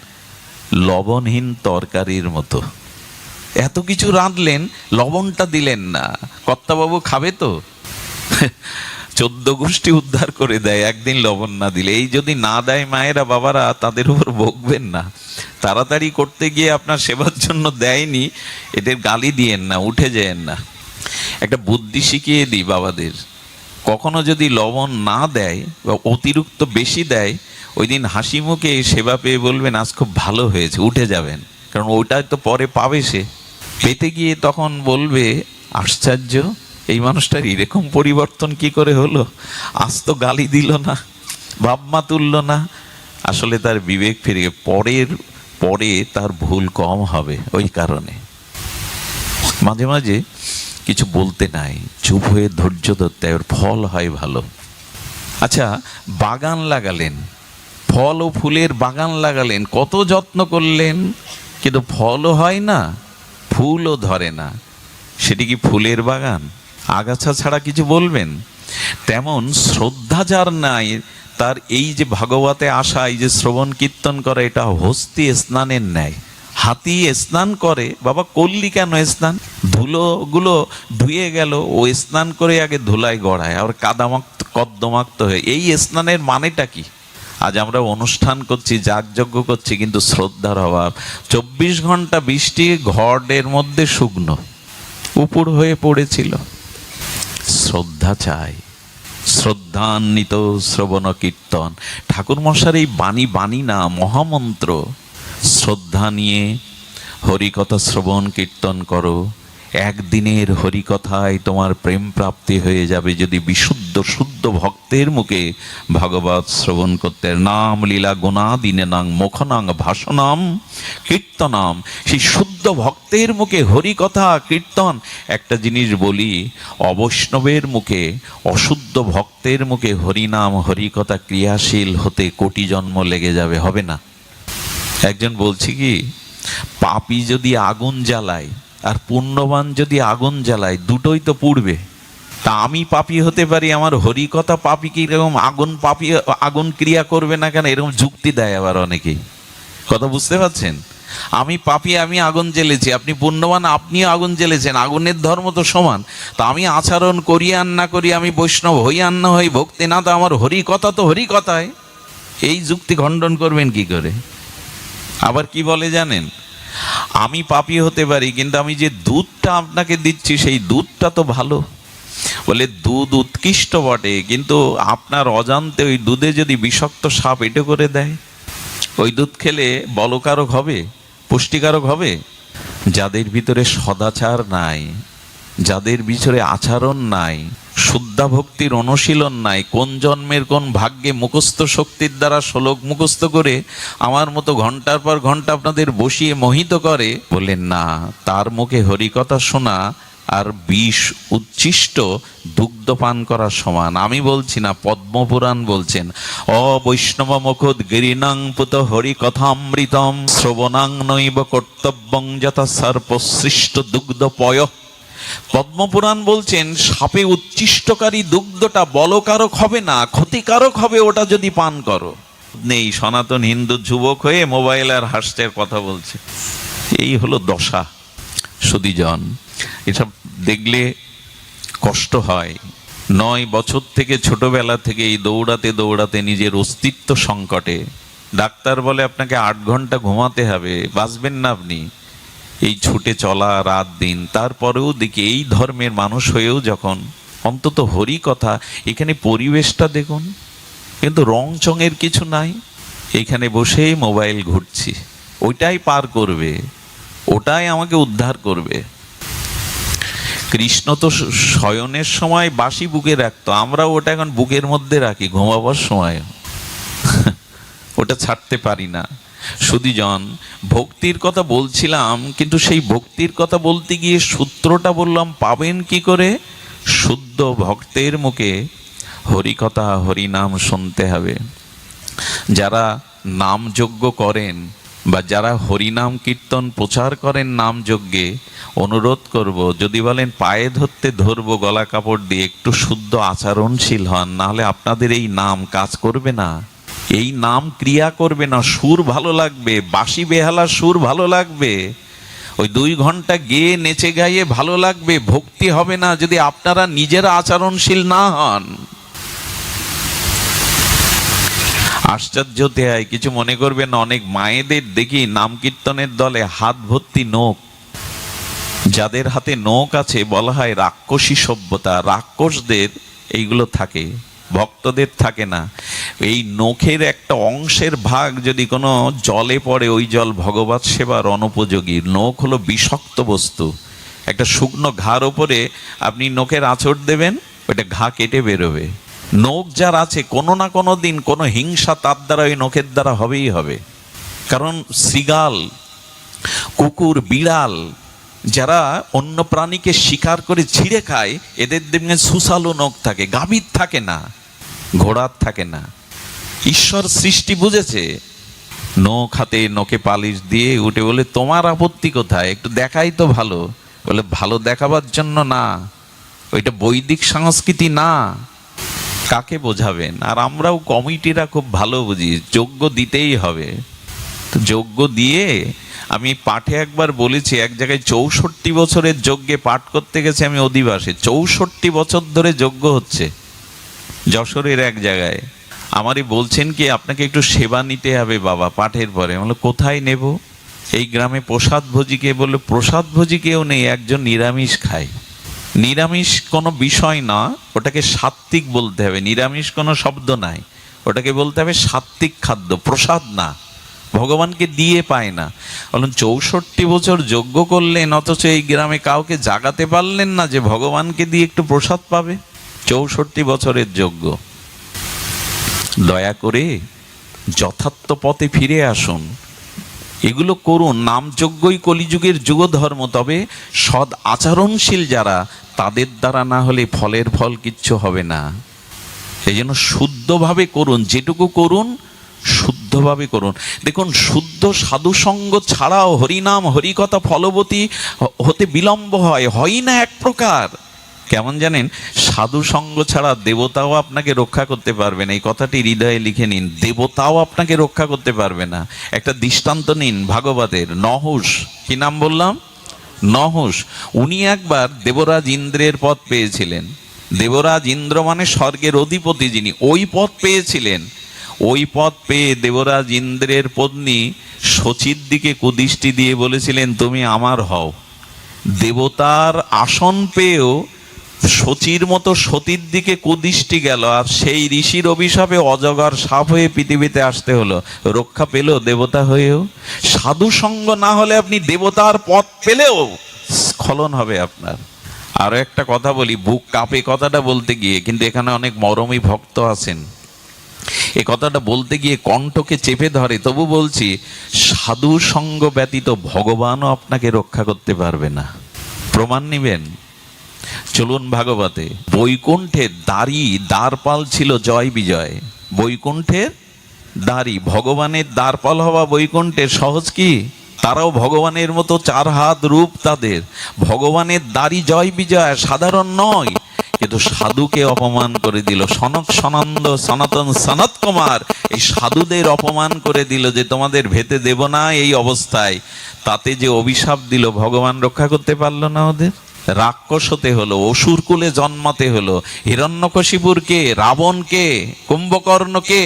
লবণহীন তরকারির মতো। এত কিছু রাঁধলেন, লবণটা দিলেন না, কর্তাবাবু খাবে তো? 14 গোষ্ঠী উদ্ধার করে দেয় একদিন লবণ না দিলে। এই যদি না দেয় মায়েরা বাবারা, তাদের উপর বকবেন না। তাড়াতাড়ি করতে গিয়ে আপনার সেবার জন্য দেয়নি, এদের গালি দিয়েন না, উঠে যেয়েন না। একটা বুদ্ধি শিখিয়ে দিই বাবাদের, কখনো যদি লবণ না দেয় বা অতিরিক্ত বেশি দেয়, ওই দিন হাসি মুখে সেবা পেয়ে বলবেন আজ খুব ভালো হয়েছে, উঠে যাবেন। কারণ ওইটাই তো পরে পাবে, সে পেতে গিয়ে তখন বলবে আশ্চর্য, এই মানুষটার এরকম পরিবর্তন কি করে হলো, আজ তো গালি দিল না, ভাবমা তুলল না। আসলে তার বিবেক ফিরে পরে তার ভুল কম হবে। ওই কারণে মাঝে মাঝে কিছু বলতে নাই, চুপ হয়ে ধৈর্য ধরতে, ওর ফল হয় ভালো। আচ্ছা, বাগান লাগালেন, ফল ও ফুলের বাগান লাগালেন, কত যত্ন করলেন, কিন্তু ফলও হয় না, ফুলও ধরে না, সেটি কি ফুলের বাগান? আগাছা ছাড়া কিছু বলবেন? তেমন শ্রদ্ধা যার নাই, তার এই যে ভাগবতে আসা, এই যে শ্রবণ কীর্তন করা, এটা হস্তি স্নানের ন্যায়। হাতি স্নান করে, বাবা করলি কেন স্নান? ধুলোগুলো ধুয়ে গেল, ও স্নান করে আগে ধুলায় গড়ায়, আর কাদামাক্ত কদ্দমাক্ত হয়ে। এই স্নানের মানেটা কি? আজ আমরা অনুষ্ঠান করছি, যাগযজ্ঞ করছি, কিন্তু শ্রদ্ধার অভাব। 24 ঘন্টা বৃষ্টি, ঘরের মধ্যে শুকনো, উপর হয়ে পড়েছিল। শ্রদ্ধা চাই, শ্রদ্ধান্বিত শ্রবণ কীর্তন। ঠাকুর মশার এই বাণী না, মহামন্ত্র। শ্রদ্ধা নিয়ে হরিকথা শ্রবণ কীর্তন করো, একদিনের হরিকথায় তোমার প্রেম প্রাপ্তি হয়ে যাবে, যদি বিশুদ্ধ শুদ্ধ ভক্তের মুখে ভাগবত শ্রবণ করতে। নাম লীলা গুণাদিনে নাং মুখনাং ভাষণাম কীর্তনাম। সেই শুদ্ধ ভক্তের মুখে হরিকথা কীর্তন। একটা জিনিস বলি, অবৈষ্ণবের মুখে, অশুদ্ধ ভক্তের মুখে হরিনাম হরিকথা ক্রিয়াশীল হতে কোটি জন্ম লেগে যাবে, হবে না। একজন বলছি কি, পাপী যদি আগুন জ্বালায় আর পুণ্যবান যদি আগুন জ্বালায়, দুটোই তো পুড়বে। তা আমি পাপী হতে পারি, আমার হরিকথা পাপী কি এরকম আগুন ক্রিয়া করবে না কেন? এরকম যুক্তি দেয় আবার অনেকেই। কথা বুঝতে পারছেন? আমি পাপী, আমি আগুন জ্বেলেছি, আপনি পুণ্যবান, আপনিও আগুন জ্বেলেছেন, আগুনের ধর্ম তো সমান। তা আমি আচরণ করি আর না করি, আমি বৈষ্ণব হই আর না হই, ভক্তি না, তো আমার হরিকথা তো হরিকথায়। এই যুক্তি খণ্ডন করবেন কি করে? আবার কি বলে জানেন, আমি পাপী হতে পারি, কিন্তু আমি যে দুধটা আপনাকে দিচ্ছি সেই দুধটা তো ভালো। বলে দুধ উৎকৃষ্ট বটে, কিন্তু আপনার অজান্তে ওই দুধে যদি বিষাক্ত সাপ এঁটো করে দেয়, ওই দুধ খেলে বলকারক হবে, পুষ্টিকারক হবে? যাদের ভিতরে সদাচার নাই, যাদের ভিতরে আচরণ নাই, শুদ্ধা ভক্তির অনুশীলন নাই, কোন জন্মের কোন ভাগ্যে মুখস্থ শক্তির দ্বারা শ্লোক মুখস্থ করে আমার মতো ঘন্টার পর ঘন্টা আপনাদের বসিয়ে মোহিত করে, বললেন না, তার মুখে হরিকথা শোনা আর বিষ উচ্ছিষ্ট দুগ্ধ পান করার সমান। আমি বলছি না, পদ্মপুরাণ বলছেন, অবৈষ্ণব মুখোদ গিরিনাং পুত হরিকথামৃতম শ্রবণাং নৈব কর্তব্যং যথা সর্পসৃষ্ট দুগ্ধ পয়। পদ্মপুরাণ বলছেন, সাপে উচ্ছিষ্টকারী দুগ্ধটা বলকারক হবে না, ক্ষতিকারক হবে ওটা যদি পান করো। নেই, সনাতন হিন্দু যুবক হয়ে মোবাইল আর হাস্যের কথা বলছে। এই হলো দশা। সুধীজন, এসব দেখলে কষ্ট হয়। 9 বছর থেকে, ছোটবেলা থেকে এই দৌড়াতে দৌড়াতে নিজের অস্তিত্ব সংকটে। ডাক্তার বলে আপনাকে 8 ঘন্টা ঘুমাতে হবে, বাঁচবেন না আপনি। এই ছুটে চলা রাত দিন, তারপরেও দেখি এই ধর্মের মানুষ হয়েও যখন অন্তত হরি কথা, এখানে পরিবেশটা দেখুন, কিন্তু রং চঙের কিছু নাই। এখানে বসেই মোবাইল ঘুরছি, ওইটাই পার করবে, ওটাই আমাকে উদ্ধার করবে। কৃষ্ণ তো শয়নের সময় বাঁশি বুকে রাখতো, আমরা ওটা এখন বুকের মধ্যে রাখি ঘুমাবার সময়, ওটা ছাড়তে পারি না। সুধীজন, ভক্তির কথা বলছিলাম, কিন্তু সেই ভক্তির কথা বলতে গিয়ে সূত্রটা বললাম পাবেন কি করে? শুদ্ধ ভক্তের মুখে হরিকথা হরিনাম শুনতে হবে। যারা নাম যজ্ঞ করেন বা যারা হরিনাম কীর্তন প্রচার করেন নাম যজ্ঞে, অনুরোধ করব, যদি বলেন পায়ে ধরতে ধরবো গলা কাপড় দিয়ে, একটু শুদ্ধ আচরণশীল হন, নাহলে আপনাদের এই নাম কাজ করবে না, এই নাম ক্রিয়া করবে না। সুর ভালো লাগবে, বাঁশি বেহালা সুর ভালো লাগবে, ওই 2 ঘন্টা গেয়ে নেচে গাইয়ে ভালো লাগবে, ভক্তি হবে না যদি আপনারা নিজেরা আচরণশীল না হন। আশ্চর্য হতে হয়, কিছু মনে করবেন, অনেক মায়েদের দেখি নাম কীর্তনের দলে হাত ভর্তি নখ। যাদের হাতে নখ আছে বলা হয় রাক্ষসী সভ্যতা, রাক্ষসদের এইগুলো থাকে, ভক্তদের থাকে না। এই নখের একটা অংশের ভাগ যদি কোনো জলে পড়ে, ওই জল ভগবত সেবার অনুপযোগী। নখ হলো বিষাক্ত বস্তু। একটা শুকনো ঘার ওপরে আপনি নখের আঁচড় দেবেন, ওইটা ঘা কেটে বেরোবে। নখ যার আছে, কোনো না কোনো দিন কোনো হিংসা তার দ্বারা, ওই নখের দ্বারা হবেই হবে। কারণ শৃগাল, কুকুর, বিড়াল যারা অন্য প্রাণীকে শিকার করে ছিঁড়ে খায়, এদের দেখবেন সুসালো নখ থাকে, গাভীর থাকে না, ঘোড়ার থাকে না। ঈশ্বর সৃষ্টি বুঝেছে। নখ হাতে নখে পালিশ দিয়ে উঠে বলে তোমার আপত্তি কোথায়, একটু দেখাই তো ভালো। বলে ভালো দেখাবার জন্য না, ওইটা বৈদিক সংস্কৃতি না। কাকে বোঝাবেন? আর আমরাও কমিটিরা খুব ভালো বুঝি, যজ্ঞ দিতেই হবে। তো যজ্ঞ দিয়ে আমি পাঠে একবার বলেছি, এক জায়গায় 64 বছরের যজ্ঞে পাঠ করতে গেছে আমি অধিবাসে। 64 বছর ধরে যজ্ঞ হচ্ছে যশোরের এক জায়গায়। আমারই বলছেন কি আপনাকে একটু সেবা নিতে হবে বাবা পাঠের পরে। আমি বললাম কোথায় নেব? এই গ্রামে প্রসাদ ভোজীকে। বললো প্রসাদ ভোজী কেউ নেই, একজন নিরামিষ খায়। নিরামিষ কোনো বিষয় না, ওটাকে সাত্ত্বিক বলতে হবে। নিরামিষ কোনো শব্দ নাই, ওটাকে বলতে হবে সাত্ত্বিক খাদ্য, প্রসাদ না, ভগবানকে দিয়ে পায় না। বলুন 64 বছর যজ্ঞ করলেন, অথচ এই গ্রামে কাউকে জাগাতে পারলেন না যে ভগবানকে দিয়ে একটু প্রসাদ পাবে। 64 বছরের যজ্ঞ। দয়া করে যথার্থ পথে ফিরে আসুন, এগুলো করুন। নামযজ্ঞই কলিযুগের যুগ ধর্ম। তবে সৎ আচরণশীল যারা, তাদের দ্বারা না হলে ফলের ফল কিচ্ছু হবে না। এই জন্য শুদ্ধভাবে করুন, যেটুকু করুন শুদ্ধভাবে করুন। দেখুন, শুদ্ধ সাধুসঙ্গ ছাড়াও হরিনাম হরিকথা ফলবতী হতে বিলম্ব হয় না এক প্রকার। কেমন জানেন? সাধু সঙ্গ ছাড়া দেবতাও আপনাকে রক্ষা করতে পারবে না। এই কথাটি হৃদয়ে লিখে নিন, দেবতাও আপনাকে রক্ষা করতে পারবে না। একটা দৃষ্টান্ত নিন ভাগবতের। নহুষ, কি নাম বললাম? নহুষ। উনি একবার দেবরাজ ইন্দ্রের পদ পেয়েছিলেন। দেবরাজ ইন্দ্র মানে স্বর্গের অধিপতি যিনি, ওই পদ পেয়েছিলেন। ওই পদ পেয়ে দেবরাজ ইন্দ্রের পত্নী শচীর দিকে কুদৃষ্টি দিয়ে বলেছিলেন তুমি আমার হও। দেবতার আসন পেয়েও শচীর মতো সতীর দিকে কুদৃষ্টি গেল, আর সেই ঋষির অভিশাপে অজগর সাপ হয়ে পৃথিবীতে আসতে হলো। রক্ষা পেল দেবতা হয়েও? সাধু সঙ্গ না হলে আপনি দেবতার পথ পেলেও স্খলন হবে আপনার। আরো একটা কথা বলি, বুক কাঁপে কথাটা বলতে গিয়ে, কিন্তু এখানে অনেক মরমী ভক্ত আছেন, এ কথাটা বলতে গিয়ে কণ্ঠকে চেপে ধরে, তবু বলছি, সাধু সঙ্গ ব্যতীত ভগবানও আপনাকে রক্ষা করতে পারবে না। প্রমাণ নিবেন? চলুন ভাগবতে। বৈকুণ্ঠের দাঁড়ি দ্বারপাল ছিল জয় বিজয়। বৈকুণ্ঠের দাঁড়ি, ভগবানের দ্বারপাল হওয়া বৈকুণ্ঠের সহজ কি? তারাও ভগবানের মতো 4 হাত রূপ তাদের। ভগবানের দাঁড়ি জয় বিজয় সাধারণ নয়। কিন্তু সাধুকে অপমান করে দিল। সনক সনন্দ সনাতন সনত কুমার এই সাধুদের অপমান করে দিল যে তোমাদের ভেতে দেব না এই অবস্থায়। তাতে যে অভিশাপ দিল, ভগবান রক্ষা করতে পারলো না ওদের। রাক্ষস হতে হলো, অসুর কুলে জন্মাতে হলো, হিরণ্যকশিপুরকে, রাবণকে, কুম্ভকর্ণকে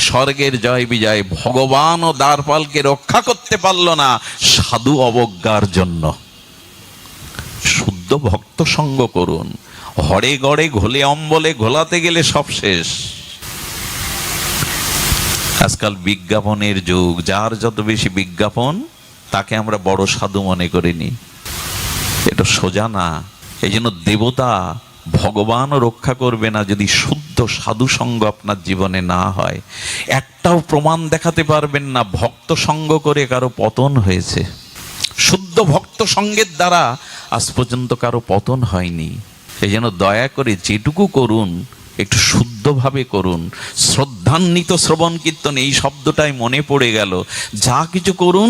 স্বর্গের জয় বিজয় ভগবান ও দ্বারপালকে রক্ষা করতে পারলো না সাধু অবজ্ঞার জন্য। শুদ্ধ ভক্ত সঙ্গ করুন, হরে গড়ে ঘোলে অম্বলে ঘোলাতে গেলে সব শেষ। আজকাল বিজ্ঞাপনের যুগ, যার যত বেশি বিজ্ঞাপন তাকে আমরা বড় সাধু মনে করিনি। এটা সোজা না। এই জন্য দেবতা ভগবানও রক্ষা করবে না যদি শুদ্ধ সাধু সঙ্গ আপনার জীবনে না হয়। একটাও প্রমাণ দেখাতে পারবেন না ভক্ত সঙ্গ করে কারো পতন হয়েছে। শুদ্ধ ভক্ত সঙ্গের দ্বারা আজ পর্যন্ত কারো পতন হয়নি। এই জন্য দয়া করে যেটুকু করুন একটু শুদ্ধভাবে করুন। শ্রদ্ধান্বিত শ্রবণ কীর্তন, এই শব্দটাই মনে পড়ে গেল। যা কিছু করুন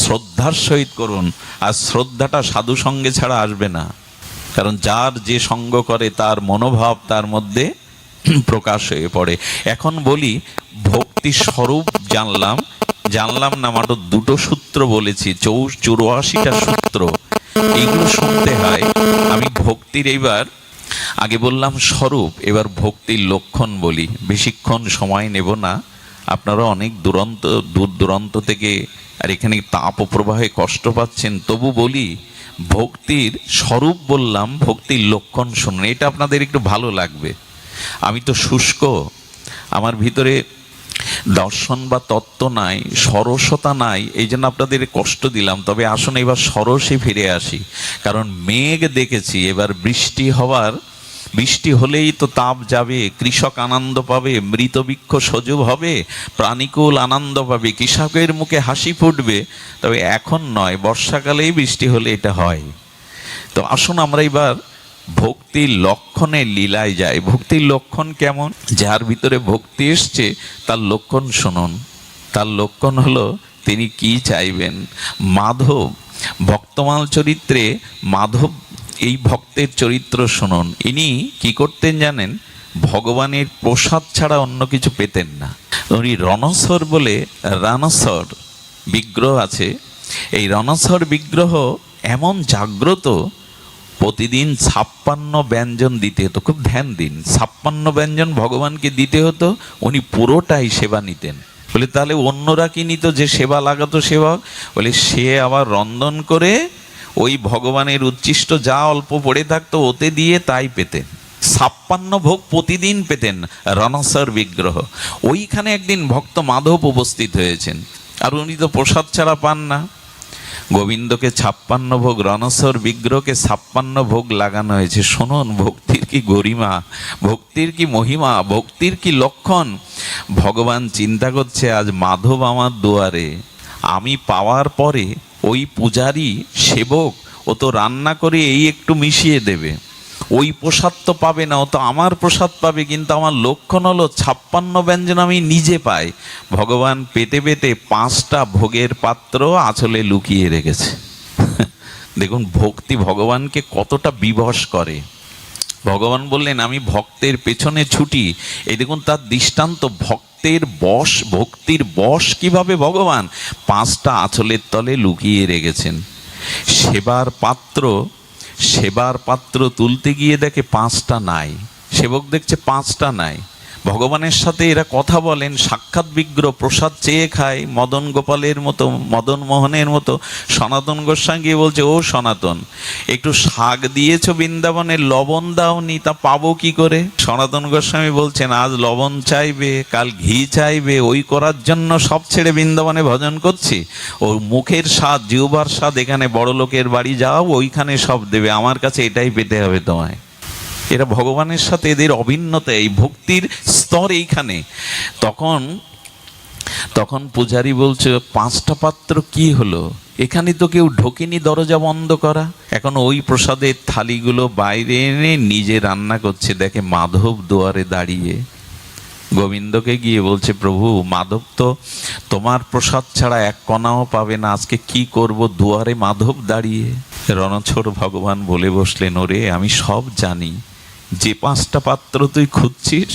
শ্রদ্ধার সহিত করুন। আর শ্রদ্ধাটা সাধু সঙ্গে ছাড়া আসবে না, কারণ যার যে সঙ্গ করে তার মনোভাব তার মধ্যে প্রকাশ হয়ে পড়ে। এখন বলি ভক্তি স্বরূপ জানলাম না মাত্র দুটো সূত্র বলেছি, 84টা সূত্র, এগুলো শুনতে হয়। আমি ভক্তির এইবার আগে বললাম স্বরূপ, এবার ভক্তির লক্ষণ বলি। বেশিক্ষণ সময় নেব না, আপনারা অনেক দূর দূরান্ত থেকে আর এখানে তাপ প্রবাহে কষ্ট পাচ্ছেন, তবু বলি ভক্তির স্বরূপ বললাম, ভক্তির লক্ষণ শুনুন, এটা আপনাদের একটু ভালো লাগবে। আমি তো শুষ্ক, আমার ভিতরে দর্শন বা তত্ত্ব নাই, সরসতা নাই, এই জন্য আপনাদের কষ্ট দিলাম। তবে আসুন এবার সরসে ফিরে আসি, কারণ মেঘ দেখেছি, এবার বৃষ্টি হলেই তো তাপ যাবে, কৃষক আনন্দ পাবে, মৃতবৃক্ষ সজীব হবে, প্রাণীকুল আনন্দ পাবে, কৃষকের মুখে হাসি ফুটবে। তবে এখন নয়, বর্ষাকালেই বৃষ্টি হলে এটা হয়। তো আসুন আমরা এবার ভক্তির লক্ষণের লীলায় যায়। ভক্তির লক্ষণ কেমন? যার ভিতরে ভক্তি এসছে তার লক্ষণ শুনুন। তার লক্ষণ হলো তিনি কি চাইবেন। মাধব ভক্তমাল চরিত্রে মাধব এই ভক্তের চরিত্র শুনুন। ইনি কি করতেন জানেন? ভগবানের প্রসাদ ছাড়া অন্য কিছু পেতেন না। উনি রণস্বর বলে রানস্বর বিগ্রহ আছে। এই রণস্বর বিগ্রহ এমন জাগ্রত, প্রতিদিন 56 ব্যঞ্জন দিতে হতো। খুব ধ্যান দিন, 56 ব্যঞ্জন ভগবানকে দিতে হতো, উনি পুরোটাই সেবা নিতেন। বলে তাহলে অন্যরা কি নিত যে সেবা লাগাতো সেবক? বলে সে আবার রন্ধন করে ওই ভগবানের উচ্ছিষ্ট যা অল্প পড়ে থাকতো ওতে দিয়ে তাই পেতেন। 56 ভোগ প্রতিদিন পেতেন রণস্বর বিগ্রহ। ওইখানে একদিন ভক্ত মাধব উপস্থিত হয়েছেন, আর উনি তো প্রসাদ ছাড়া পান না। গোবিন্দকে 56 ভোগ, রণস্বর বিগ্রহকে 56 ভোগ লাগানো হয়েছে। শুনুন ভক্তির কি গরিমা, ভক্তির কি মহিমা, ভক্তির কি লক্ষণ। ভগবান চিন্তা করছে আজ মাধব আমার দুয়ারে, আমি পাওয়ার পরে ওই পূজারি সেবক ও তো রান্না করে এই একটু মিশিয়ে দেবে, ওই প্রসাদ তো পাবে না, ও তো আমার প্রসাদ পাবে। কিন্তু আমার লক্ষণ হলো 56 ব্যঞ্জন আমি নিজে পাই। ভগবান পেতে পেতে 5টা ভোগের পাত্র আঁচলে লুকিয়ে রেখেছে। দেখুন ভক্তি ভগবানকে কতটা বিবশ করে। ভগবান বললেন আমি ভক্তের পেছনে ছুটি। এই দেখুন তার দৃষ্টান্ত, ভক্তির বশ কিভাবে ভগবান 5টা আঁচলের তলে লুকিয়ে রেখেছেন। সেবার পাত্র তুলতে গিয়ে দেখে 5টা নাই, সেবক দেখছে 5টা নাই। ভগবানের সাথে এরা কথা বলেন, সাক্ষাৎ বিগ্রহ প্রসাদ চেয়ে খায়, মদন গোপালের মতো, মদন মোহনের মতো। সনাতন গোস্বামী গিয়ে বলছে, ও সনাতন, একটু শাক দিয়েছ বৃন্দাবনে, লবণ দাওনি, তা পাবো কি করে? সনাতন গোস্বামী বলছেন আজ লবণ চাইবে, কাল ঘি চাইবে, ওই করার জন্য সব ছেড়ে বৃন্দাবনে ভজন করছি। ওর মুখের স্বাদ, জিহ্বার স্বাদ এখানে বড় লোকের বাড়ি যাও, ওইখানে সব দেবে, আমার কাছে এটাই পেতে হবে তোমায়। এরা ভগবানের সাথে এদের অভিন্নতা, এই ভক্তির স্তর এইখানে। তখন পূজারি বলছে 5টা পাত্র কি হলো? এখানে তো কেউ ঢোকেনি, দরজা বন্ধ করা। এখন ওই প্রসাদের থালিগুলো বাইরে এনে নিজে রান্না করছে, দেখে মাধব দুয়ারে দাঁড়িয়ে। গোবিন্দকে গিয়ে বলছে, প্রভু মাধব তো তোমার প্রসাদ ছাড়া এক কণাও পাবে না, আজকে কি করব, দুয়ারে মাধব দাঁড়িয়ে। রণছোড় ভগবান বলে বসলেন, ওরে আমি সব জানি, যে 5টা পাত্র তুই খুঁজছিস